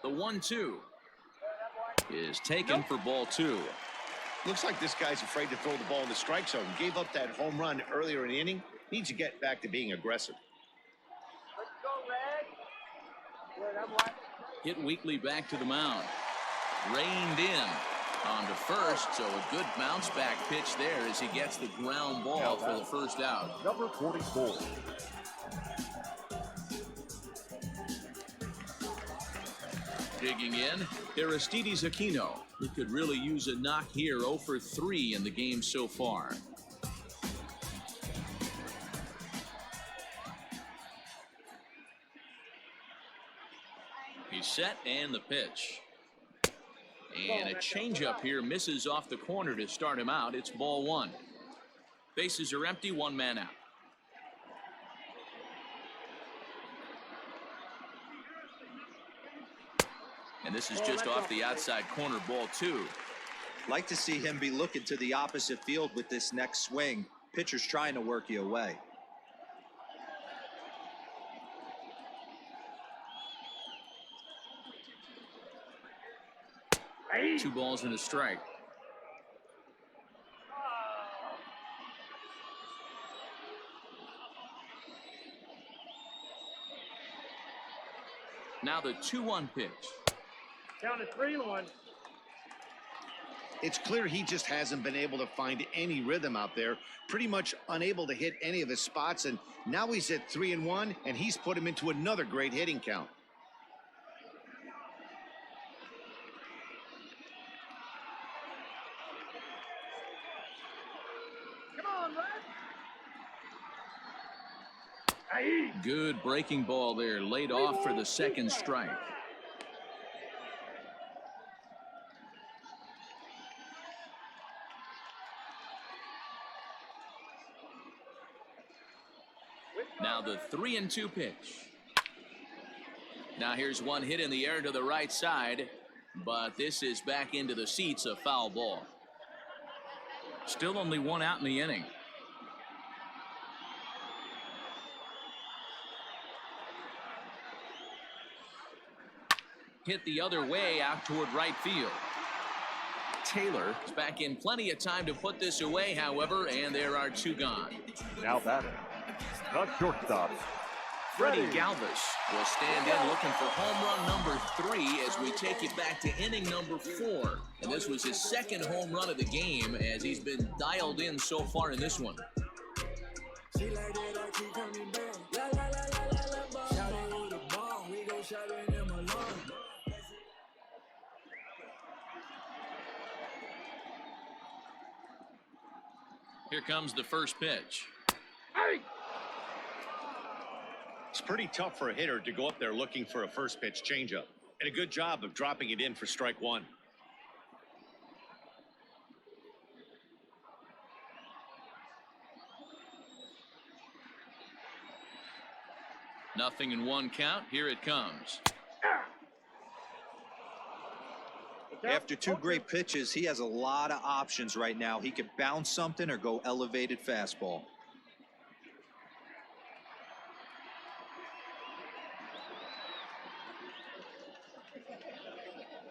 The 1-2 is taken for ball two. Looks like this guy's afraid to throw the ball in the strike zone. Gave up that home run earlier in the inning. Needs to get back to being aggressive. Let's go, Red. Hit weakly back to the mound. Reined in on to first, so a good bounce back pitch there as he gets the ground ball for the first out. Number 44. Digging in, Aristides Aquino, who could really use a knock here. 0 for 3 in the game so far. He's set, and the pitch. And a changeup here misses off the corner to start him out. It's ball one. Bases are empty, one man out. And this is just off the outside corner, ball two. Like to see him be looking to the opposite field with this next swing. Pitcher's trying to work you away. Two balls and a strike. Now the 2-1 pitch. Down to 3-1. It's clear he just hasn't been able to find any rhythm out there. Pretty much unable to hit any of his spots, and now he's at 3-1, and he's put him into another great hitting count. Come on, Red. Good breaking ball there, laid off for the second strike. Now the 3-2 pitch. Now here's one hit in the air to the right side, but this is back into the seats, a foul ball. Still only one out in the inning. Hit the other way out toward right field. Taylor is back in plenty of time to put this away, however, and there are two gone. Now batting, the shortstop, Freddie Galvis will stand in looking for home run number 3 as we take it back to inning number 4. And this was his second home run of the game as he's been dialed in so far in this one. Here comes the first pitch. It's pretty tough for a hitter to go up there looking for a first pitch changeup. And a good job of dropping it in for strike one. Nothing in one count. Here it comes. After two great pitches, he has a lot of options right now. He could bounce something or go elevated fastball.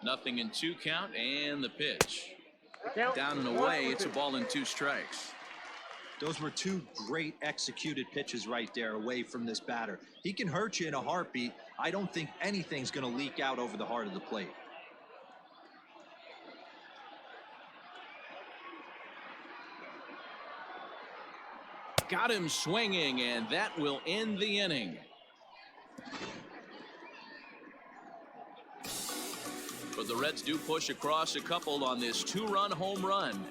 Nothing in 2 count, and the pitch. Down and away, it's a ball and 2 strikes. Those were two great executed pitches right there away from this batter. He can hurt you in a heartbeat. I don't think anything's going to leak out over the heart of the plate. Got him swinging, and that will end the inning. But the Reds do push across a couple on this 2-run home run.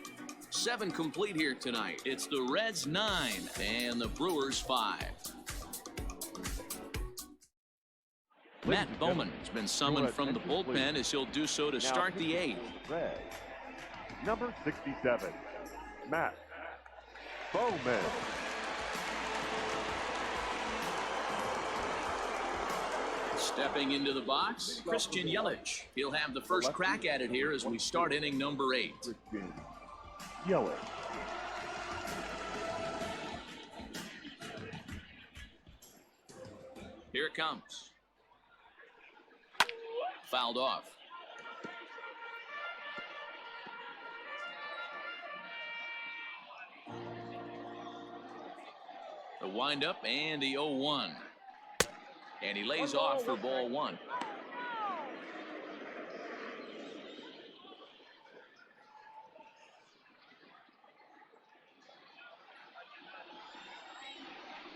7 complete here tonight. It's the Reds 9 and the Brewers 5. Matt Bowman has been summoned from the bullpen as he'll do so to start the 8th. Reds, number 67, Matt Bowman. Stepping into the box, Christian Yelich. He'll have the first crack at it here as we start inning number 8. Christian Yelich. Here it comes. Fouled off. The windup and the 0-1. And he lays off for ball 1.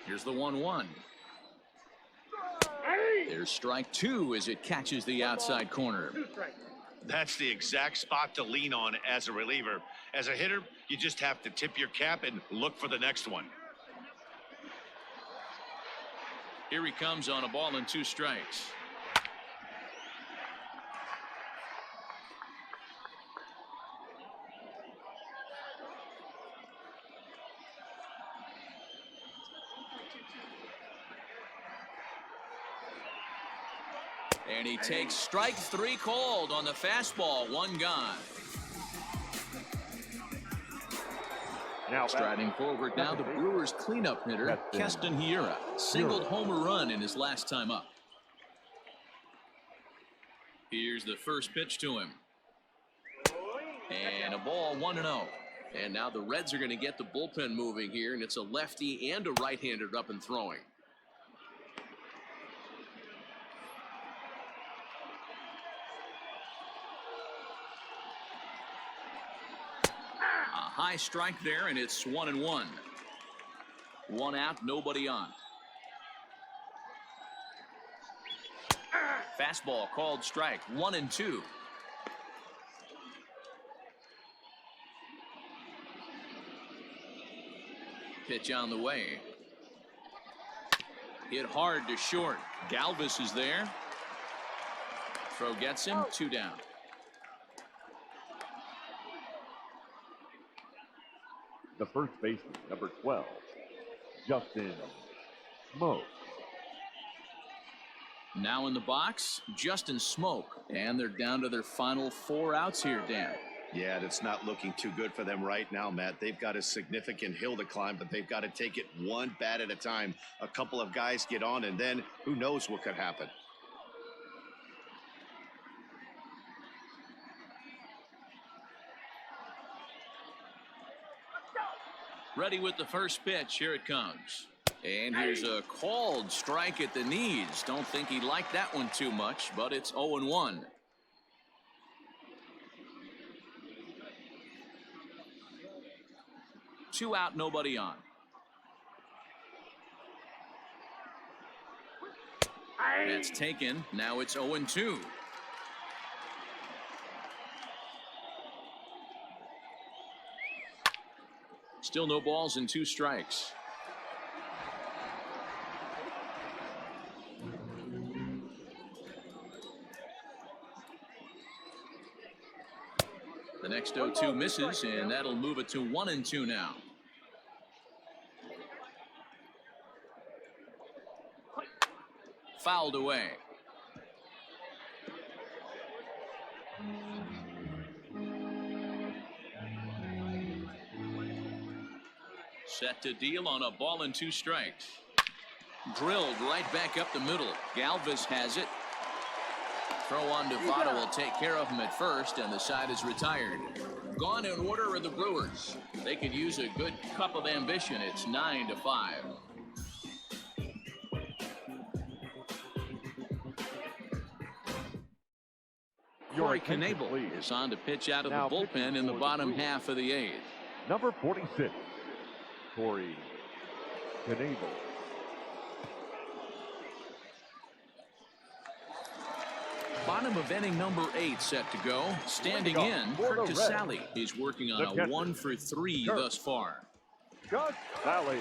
Here's the 1-1. There's strike 2 as it catches the outside corner. That's the exact spot to lean on as a reliever. As a hitter, you just have to tip your cap and look for the next one. Here he comes on a ball and 2 strikes. And he takes strike 3 called on the fastball. 1 gone. Now Striding forward now, the Brewers cleanup hitter, Keston Hiura, singled home a run in his last time up. Here's the first pitch to him. And a ball 1-0. And now the Reds are going to get the bullpen moving here, and it's a lefty and a right-hander up and throwing. High strike there, and it's 1-1. 1 out, nobody on. Fastball called strike. 1-2. Pitch on the way. Hit hard to short. Galvis is there. Throw gets him. 2 down. the first baseman, number 12, Justin Smoke. Now in the box, Justin Smoke. And they're down to their final 4 outs here, Dan. Yeah, that's not looking too good for them right now, Matt. They've got a significant hill to climb, but they've got to take it one bat at a time. A couple of guys get on, and then who knows what could happen. Ready with the first pitch. Here it comes. And here's a called strike at the knees. Don't think he liked that one too much, but it's 0-1. Two out, nobody on. That's taken. Now it's 0-2. Still no balls and 2 strikes. The next 0-2 misses, and that'll move it to 1-2 now. Fouled away. Set to deal on a ball and 2 strikes. Drilled right back up the middle. Galvis has it. Throw on Devado will take care of him at first, and the side is retired. Gone in order are the Brewers. They could use a good cup of ambition. It's 9-5. Corey Knebel is on to pitch out of the bullpen in the bottom half of the 8th. Number 46, Corey Knebel. Bottom of inning number 8 set to go. Standing in, Kurt Casale. He's working on a 1 for 3 thus far. Casale.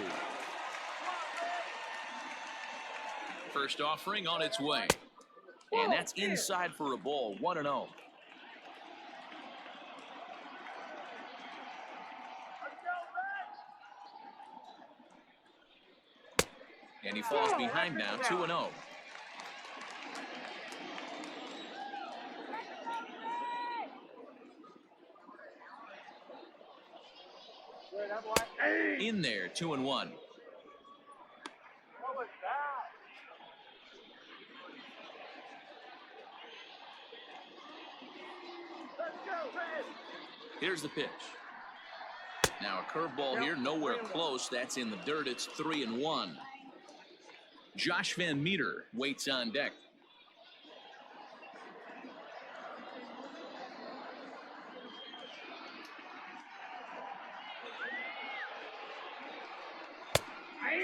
First offering on its way. And that's inside for a ball. 1-0. And he falls behind now. 2-0. In there, 2-1. Here's the pitch. Now a curveball here, nowhere close. That's in the dirt. It's 3-1. Josh Van Meter waits on deck.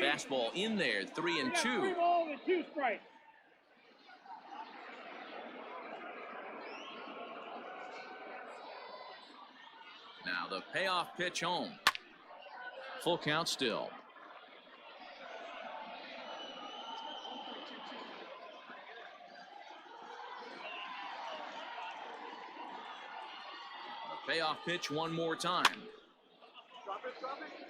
Fastball in there, 3-2. Now the payoff pitch home. Full count still. The payoff pitch one more time. Drop it, drop it.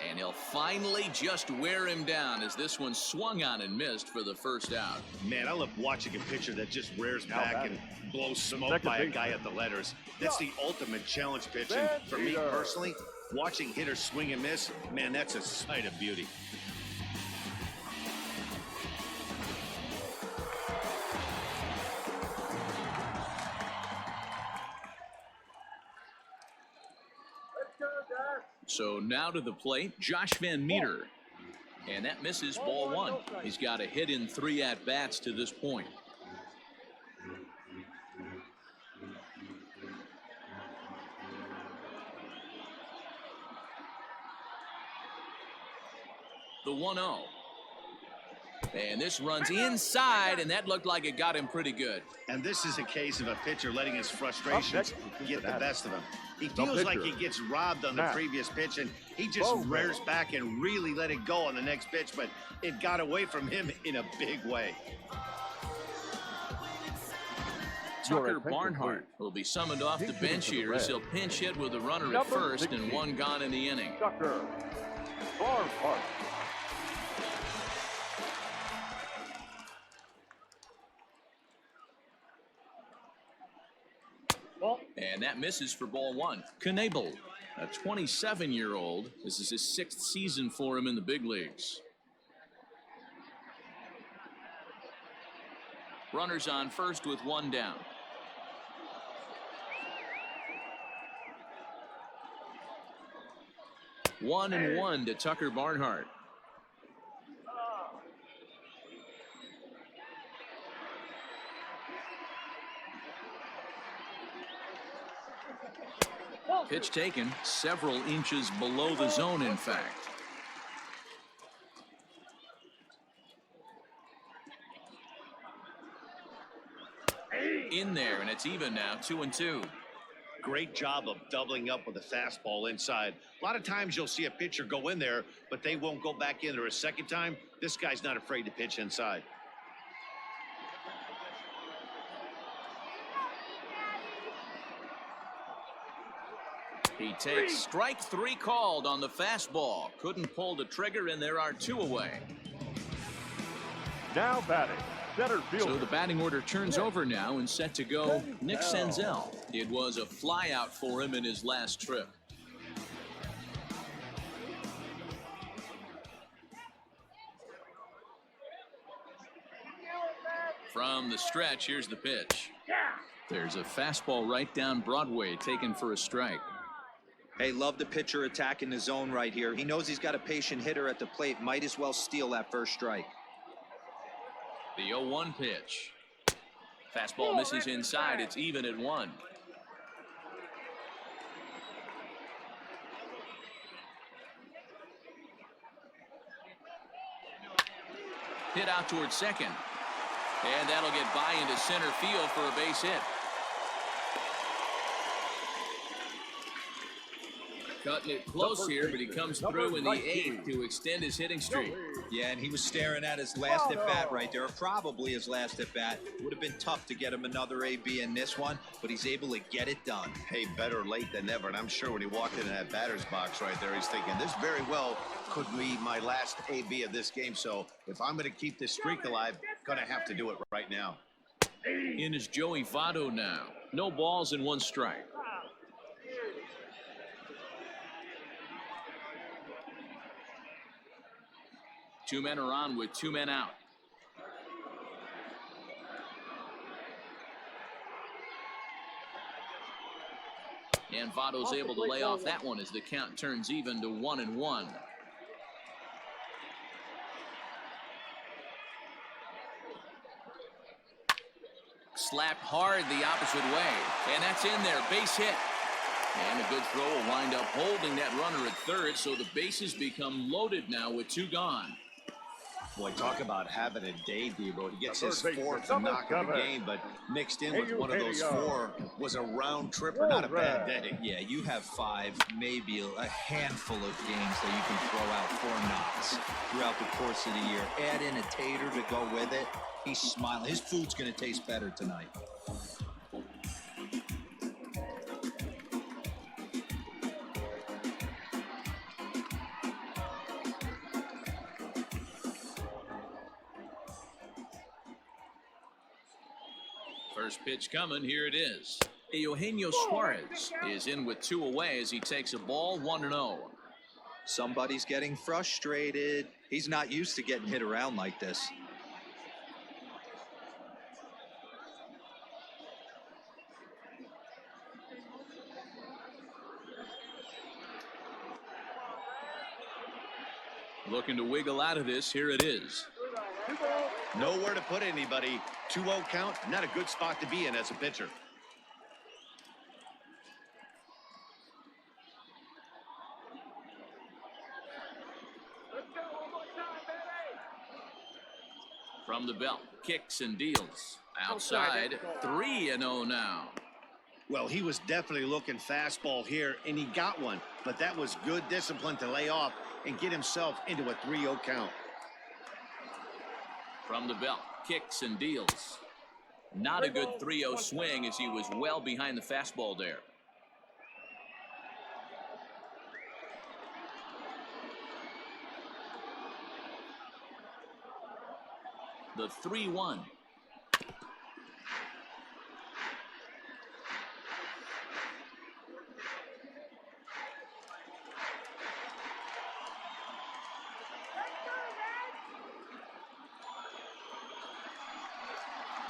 And he'll finally just wear him down as this one swung on and missed for the first out. Man, I love watching a pitcher that just rears back and blows smoke by a guy at the letters. That's the ultimate challenge pitch. And for me personally, watching hitters swing and miss, man, that's a sight of beauty. So now to the plate, Josh Van Meter. And that misses, ball 1. He's got a hit in 3 at-bats to this point. The 1-0. And this runs inside, and that looked like it got him pretty good. And this is a case of a pitcher letting his frustrations get the best of him. He feels like he gets robbed on the previous pitch, and he just rears back and really let it go on the next pitch, but it got away from him in a big way. Tucker Barnhart will be summoned off the bench here as he'll pinch hit with a runner at first and one gone in the inning. Tucker Barnhart. And that misses for ball one. Knebel, a 27-year-old. This is his 6th season for him in the big leagues. Runners on first with one down. One and one to Tucker Barnhart. Pitch taken several inches below the zone, in fact. In there, and it's even now, 2-2. Great job of doubling up with a fastball inside. A lot of times you'll see a pitcher go in there, but they won't go back in there a second time. This guy's not afraid to pitch inside. He takes strike 3 called on the fastball. Couldn't pull the trigger, and there are 2 away. Now batting, center fielder. So the batting order turns over now and set to go Nick Senzel. It was a flyout for him in his last trip. From the stretch, here's the pitch. There's a fastball right down Broadway taken for a strike. Hey, love the pitcher attacking the zone right here. He knows he's got a patient hitter at the plate. Might as well steal that first strike. The 0-1 pitch. Fastball misses inside. It's even at 1. Hit out towards second. And that'll get by into center field for a base hit. Cutting it close here, but he comes through in the 8th to extend his hitting streak. Yeah, and he was staring at his last at-bat right there, probably his last at-bat. Would have been tough to get him another AB in this one, but he's able to get it done. Hey, better late than never, and I'm sure when he walked into that batter's box right there, he's thinking, this very well could be my last AB of this game, so if I'm going to keep this streak alive, going to have to do it right now. In is Joey Votto now. No balls and 1 strike. Two men are on with 2 men out. And Votto's able to lay off that one as the count turns even to 1-1. Slapped hard the opposite way, and that's in there. Base hit. And a good throw will wind up holding that runner at third, so the bases become loaded now with 2 gone. Boy, talk about having a day, Debo. He gets his 4th knock of the game, but mixed in with one of those 4 was a round tripper. Not a bad day. Yeah, you have 5, maybe a handful of games that you can throw out 4 knocks throughout the course of the year. Add in a tater to go with it. He's smiling. His food's going to taste better tonight. First pitch coming. Here it is. Eugenio Suarez is in with 2 away as he takes a ball 1-0. Somebody's getting frustrated. He's not used to getting hit around like this. Looking to wiggle out of this. Here it is. Nowhere to put anybody. 2-0 count, not a good spot to be in as a pitcher. From the belt, kicks and deals. Outside, 3-0 now. Well, he was definitely looking fastball here, and he got one. But that was good discipline to lay off and get himself into a 3-0 count. From the belt, kicks and deals. Not a good 3-0 swing as he was well behind the fastball there. The 3-1.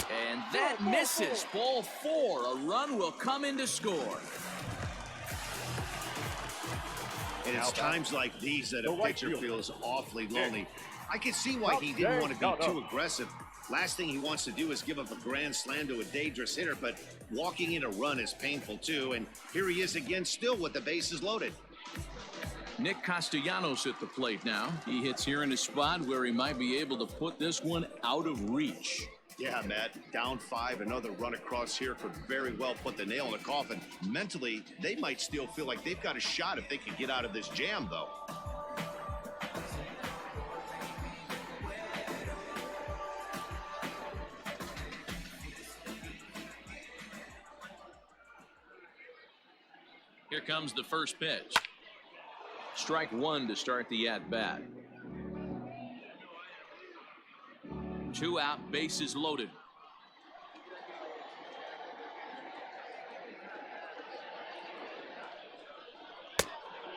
And that misses. Ball 4. A run will come in to score. And it's times like these that a pitcher feels awfully lonely. I can see why he didn't want to be too aggressive. Last thing he wants to do is give up a grand slam to a dangerous hitter, but walking in a run is painful too. And here he is again, still with the bases loaded. Nick Castellanos at the plate now. He hits here in a spot where he might be able to put this one out of reach. Yeah, Matt, down 5, another run across here could very well put the nail in the coffin. Mentally, they might still feel like they've got a shot if they can get out of this jam, though. Here comes the first pitch. Strike 1 to start the at-bat. 2 out, bases loaded.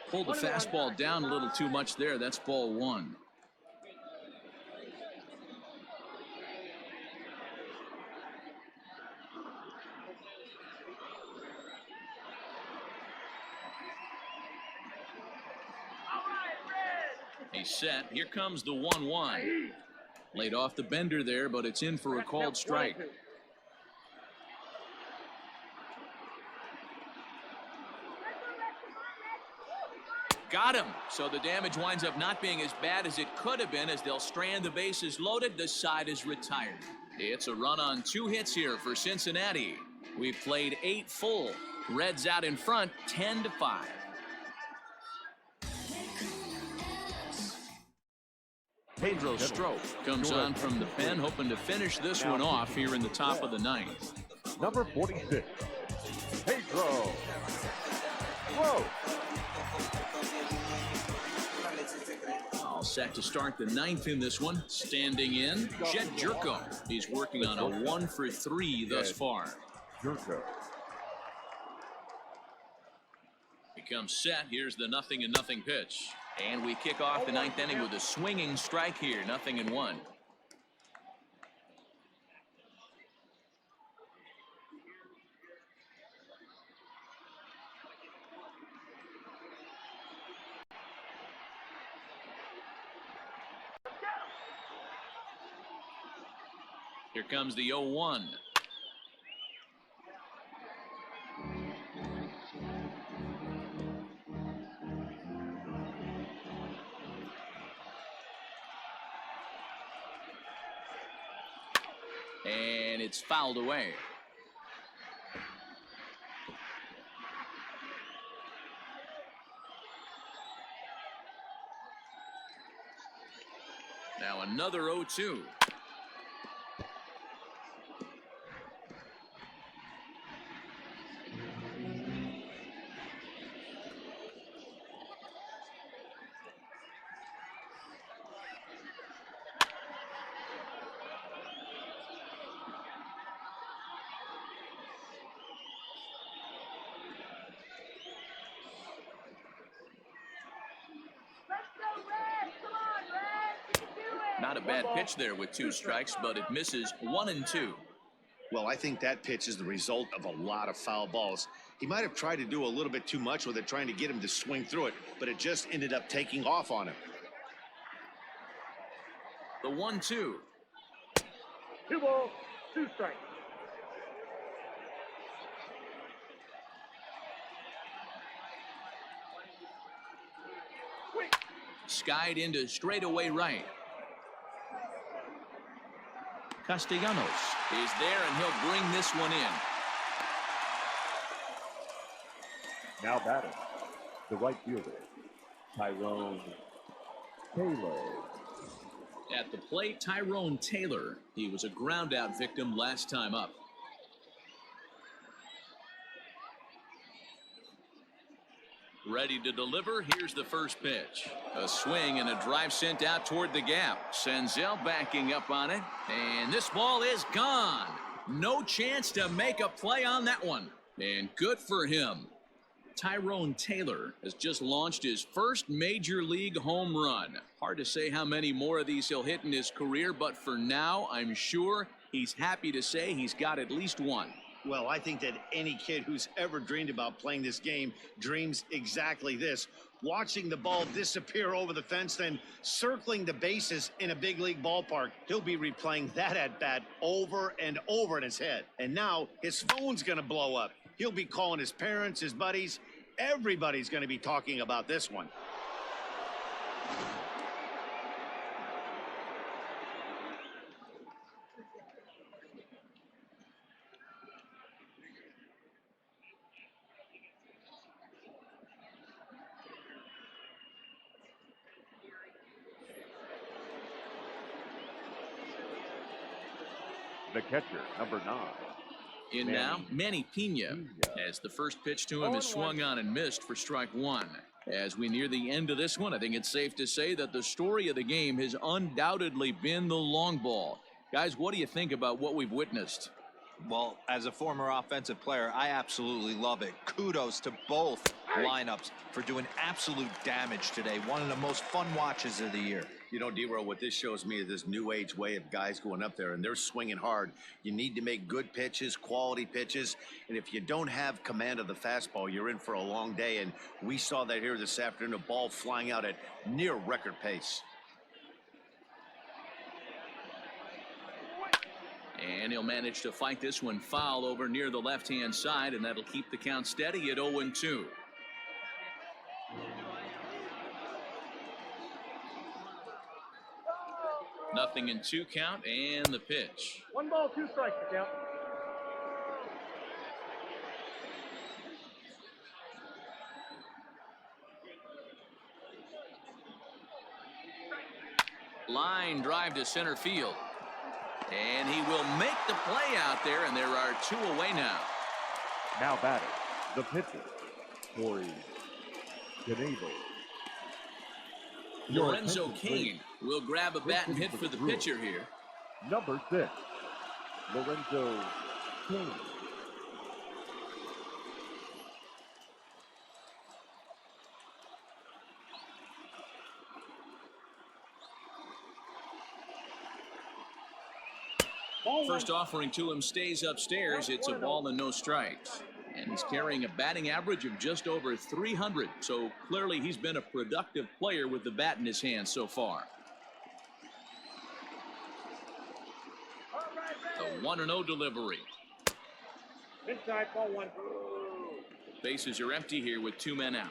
Pulled the fastball down a little too much there. That's ball 1. He's set. Here comes the 1-1. Laid off the bender there, but it's in for a called strike. Got him. So the damage winds up not being as bad as it could have been as they'll strand the bases loaded. The side is retired. It's a run on 2 hits here for Cincinnati. We've played 8 full. Reds out in front, 10-5. Pedro Strop comes on from the pen, hoping to finish this one off here in the top of the 9th. Number 46, Pedro. Whoa. All set to start the 9th in this one. Standing in, Jed Jerko. He's working on a 1-for-3 thus far. Jerko. He comes set. Here's the 0-0 pitch. And we kick off the 9th inning with a swinging strike here, 0-1. Here comes the 0-1. And it's fouled away. Now another 0-2. Not a bad pitch there with 2 strikes, but it misses 1 and 2. Well, I think that pitch is the result of a lot of foul balls. He might have tried to do a little bit too much with it, trying to get him to swing through it, but it just ended up taking off on him. The 1-2. 2 balls, 2 strikes. Skied into straightaway right. Castellanos is there, and he'll bring this one in. Now batting, the right fielder, Tyrone Taylor. At the plate, Tyrone Taylor. He was a ground-out victim last time up. Ready to deliver. Here's the first pitch. A swing and a drive sent out toward the gap. Senzel backing up on it. And this ball is gone. No chance to make a play on that one. And good for him. Tyrone Taylor has just launched his first major league home run. Hard to say how many more of these he'll hit in his career, but for now, I'm sure he's happy to say he's got at least one. Well, I think that any kid who's ever dreamed about playing this game dreams exactly this. Watching the ball disappear over the fence, then circling the bases in a big league ballpark. He'll be replaying that at-bat over and over in his head. And now his phone's going to blow up. He'll be calling his parents, his buddies. Everybody's going to be talking about this one. The catcher, number 9. In now, Manny Pena, as the first pitch to him is swung on and missed for strike one. As we near the end of this one, I think it's safe to say that the story of the game has undoubtedly been the long ball. Guys, what do you think about what we've witnessed? Well, as a former offensive player, I absolutely love it. Kudos to both lineups for doing absolute damage today. One of the most fun watches of the year. You know, D-Roll, what this shows me is this new age way of guys going up there, and they're swinging hard. You need to make good pitches, quality pitches, and if you don't have command of the fastball, you're in for a long day, and we saw that here this afternoon, a ball flying out at near record pace. And he'll manage to fight this one foul over near the left-hand side, and that'll keep the count steady at 0-2. Nothing in 2 count, and the pitch. 1 ball, 2 strikes, count. Line drive to center field. And he will make the play out there, and there are 2 away now. Now batting, the pitcher, Corey Canable. Lorenzo Cain will grab a bat and hit for the pitcher here. Number 6, Lorenzo Cain. First offering to him stays upstairs. It's a ball and no strikes. And he's carrying a batting average of just over 300. So clearly he's been a productive player with the bat in his hand so far. The 1-0 delivery. Inside, ball 1. Bases are empty here with 2 men out.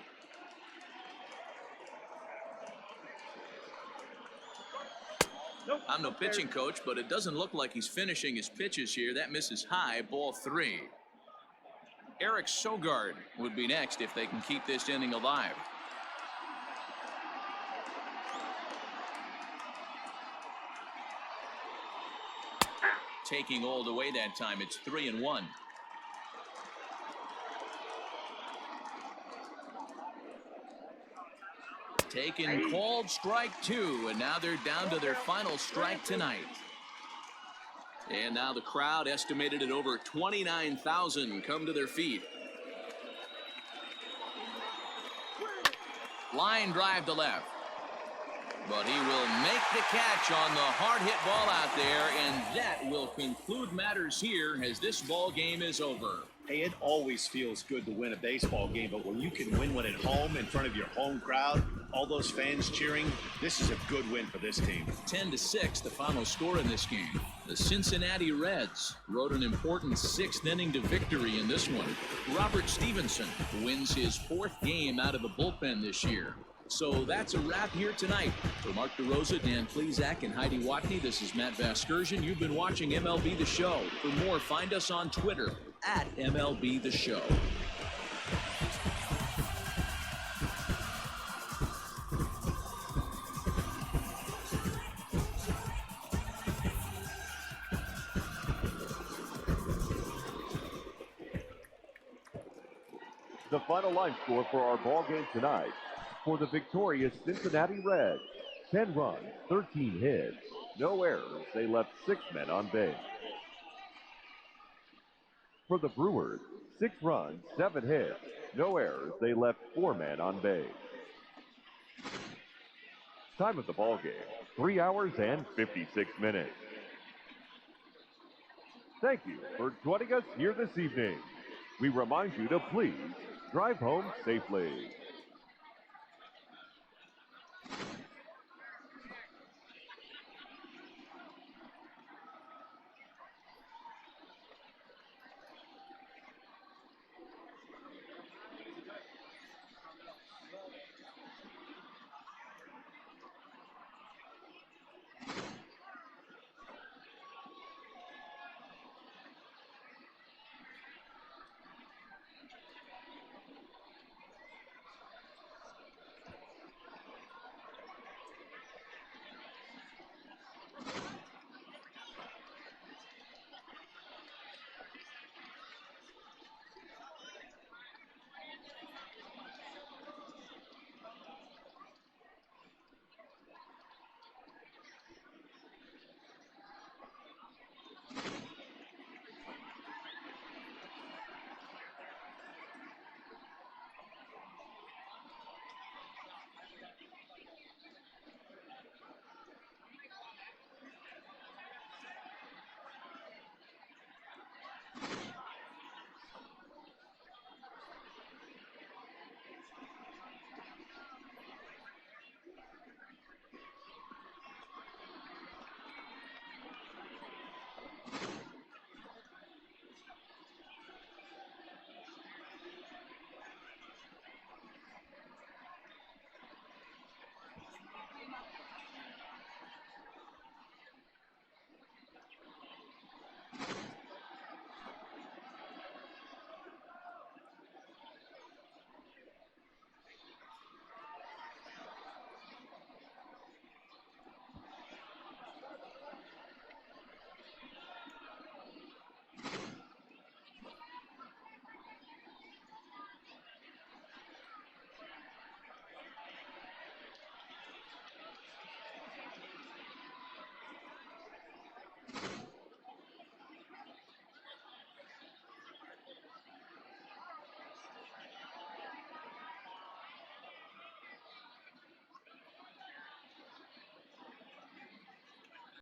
I'm no pitching coach, but it doesn't look like he's finishing his pitches here. That misses high, ball 3. Eric Sogard would be next if they can keep this inning alive. Taking all the way that time. It's 3-1. Taken, called, strike 2, and now they're down to their final strike tonight. And now the crowd, estimated at over 29,000, come to their feet. Line drive to left. But he will make the catch on the hard hit ball out there, and that will conclude matters here as this ball game is over. Hey, it always feels good to win a baseball game, but when you can win one at home in front of your home crowd, all those fans cheering, this is a good win for this team. 10-6, the final score in this game. The Cincinnati Reds rode an important 6th inning to victory in this one. Robert Stevenson wins his 4th game out of the bullpen this year. So that's a wrap here tonight. For Mark DeRosa, Dan Plezak, and Heidi Watney, this is Matt Vasgersian. You've been watching MLB The Show. For more, find us on Twitter at MLB The Show. The final line score for our ball game tonight. For the victorious Cincinnati Reds, 10 runs, 13 hits, no errors. They left 6 men on base. For the Brewers, 6 runs, 7 hits, no errors. They left 4 men on base. Time of the ball game, 3 hours and 56 minutes. Thank you for joining us here this evening. We remind you to please drive home safely.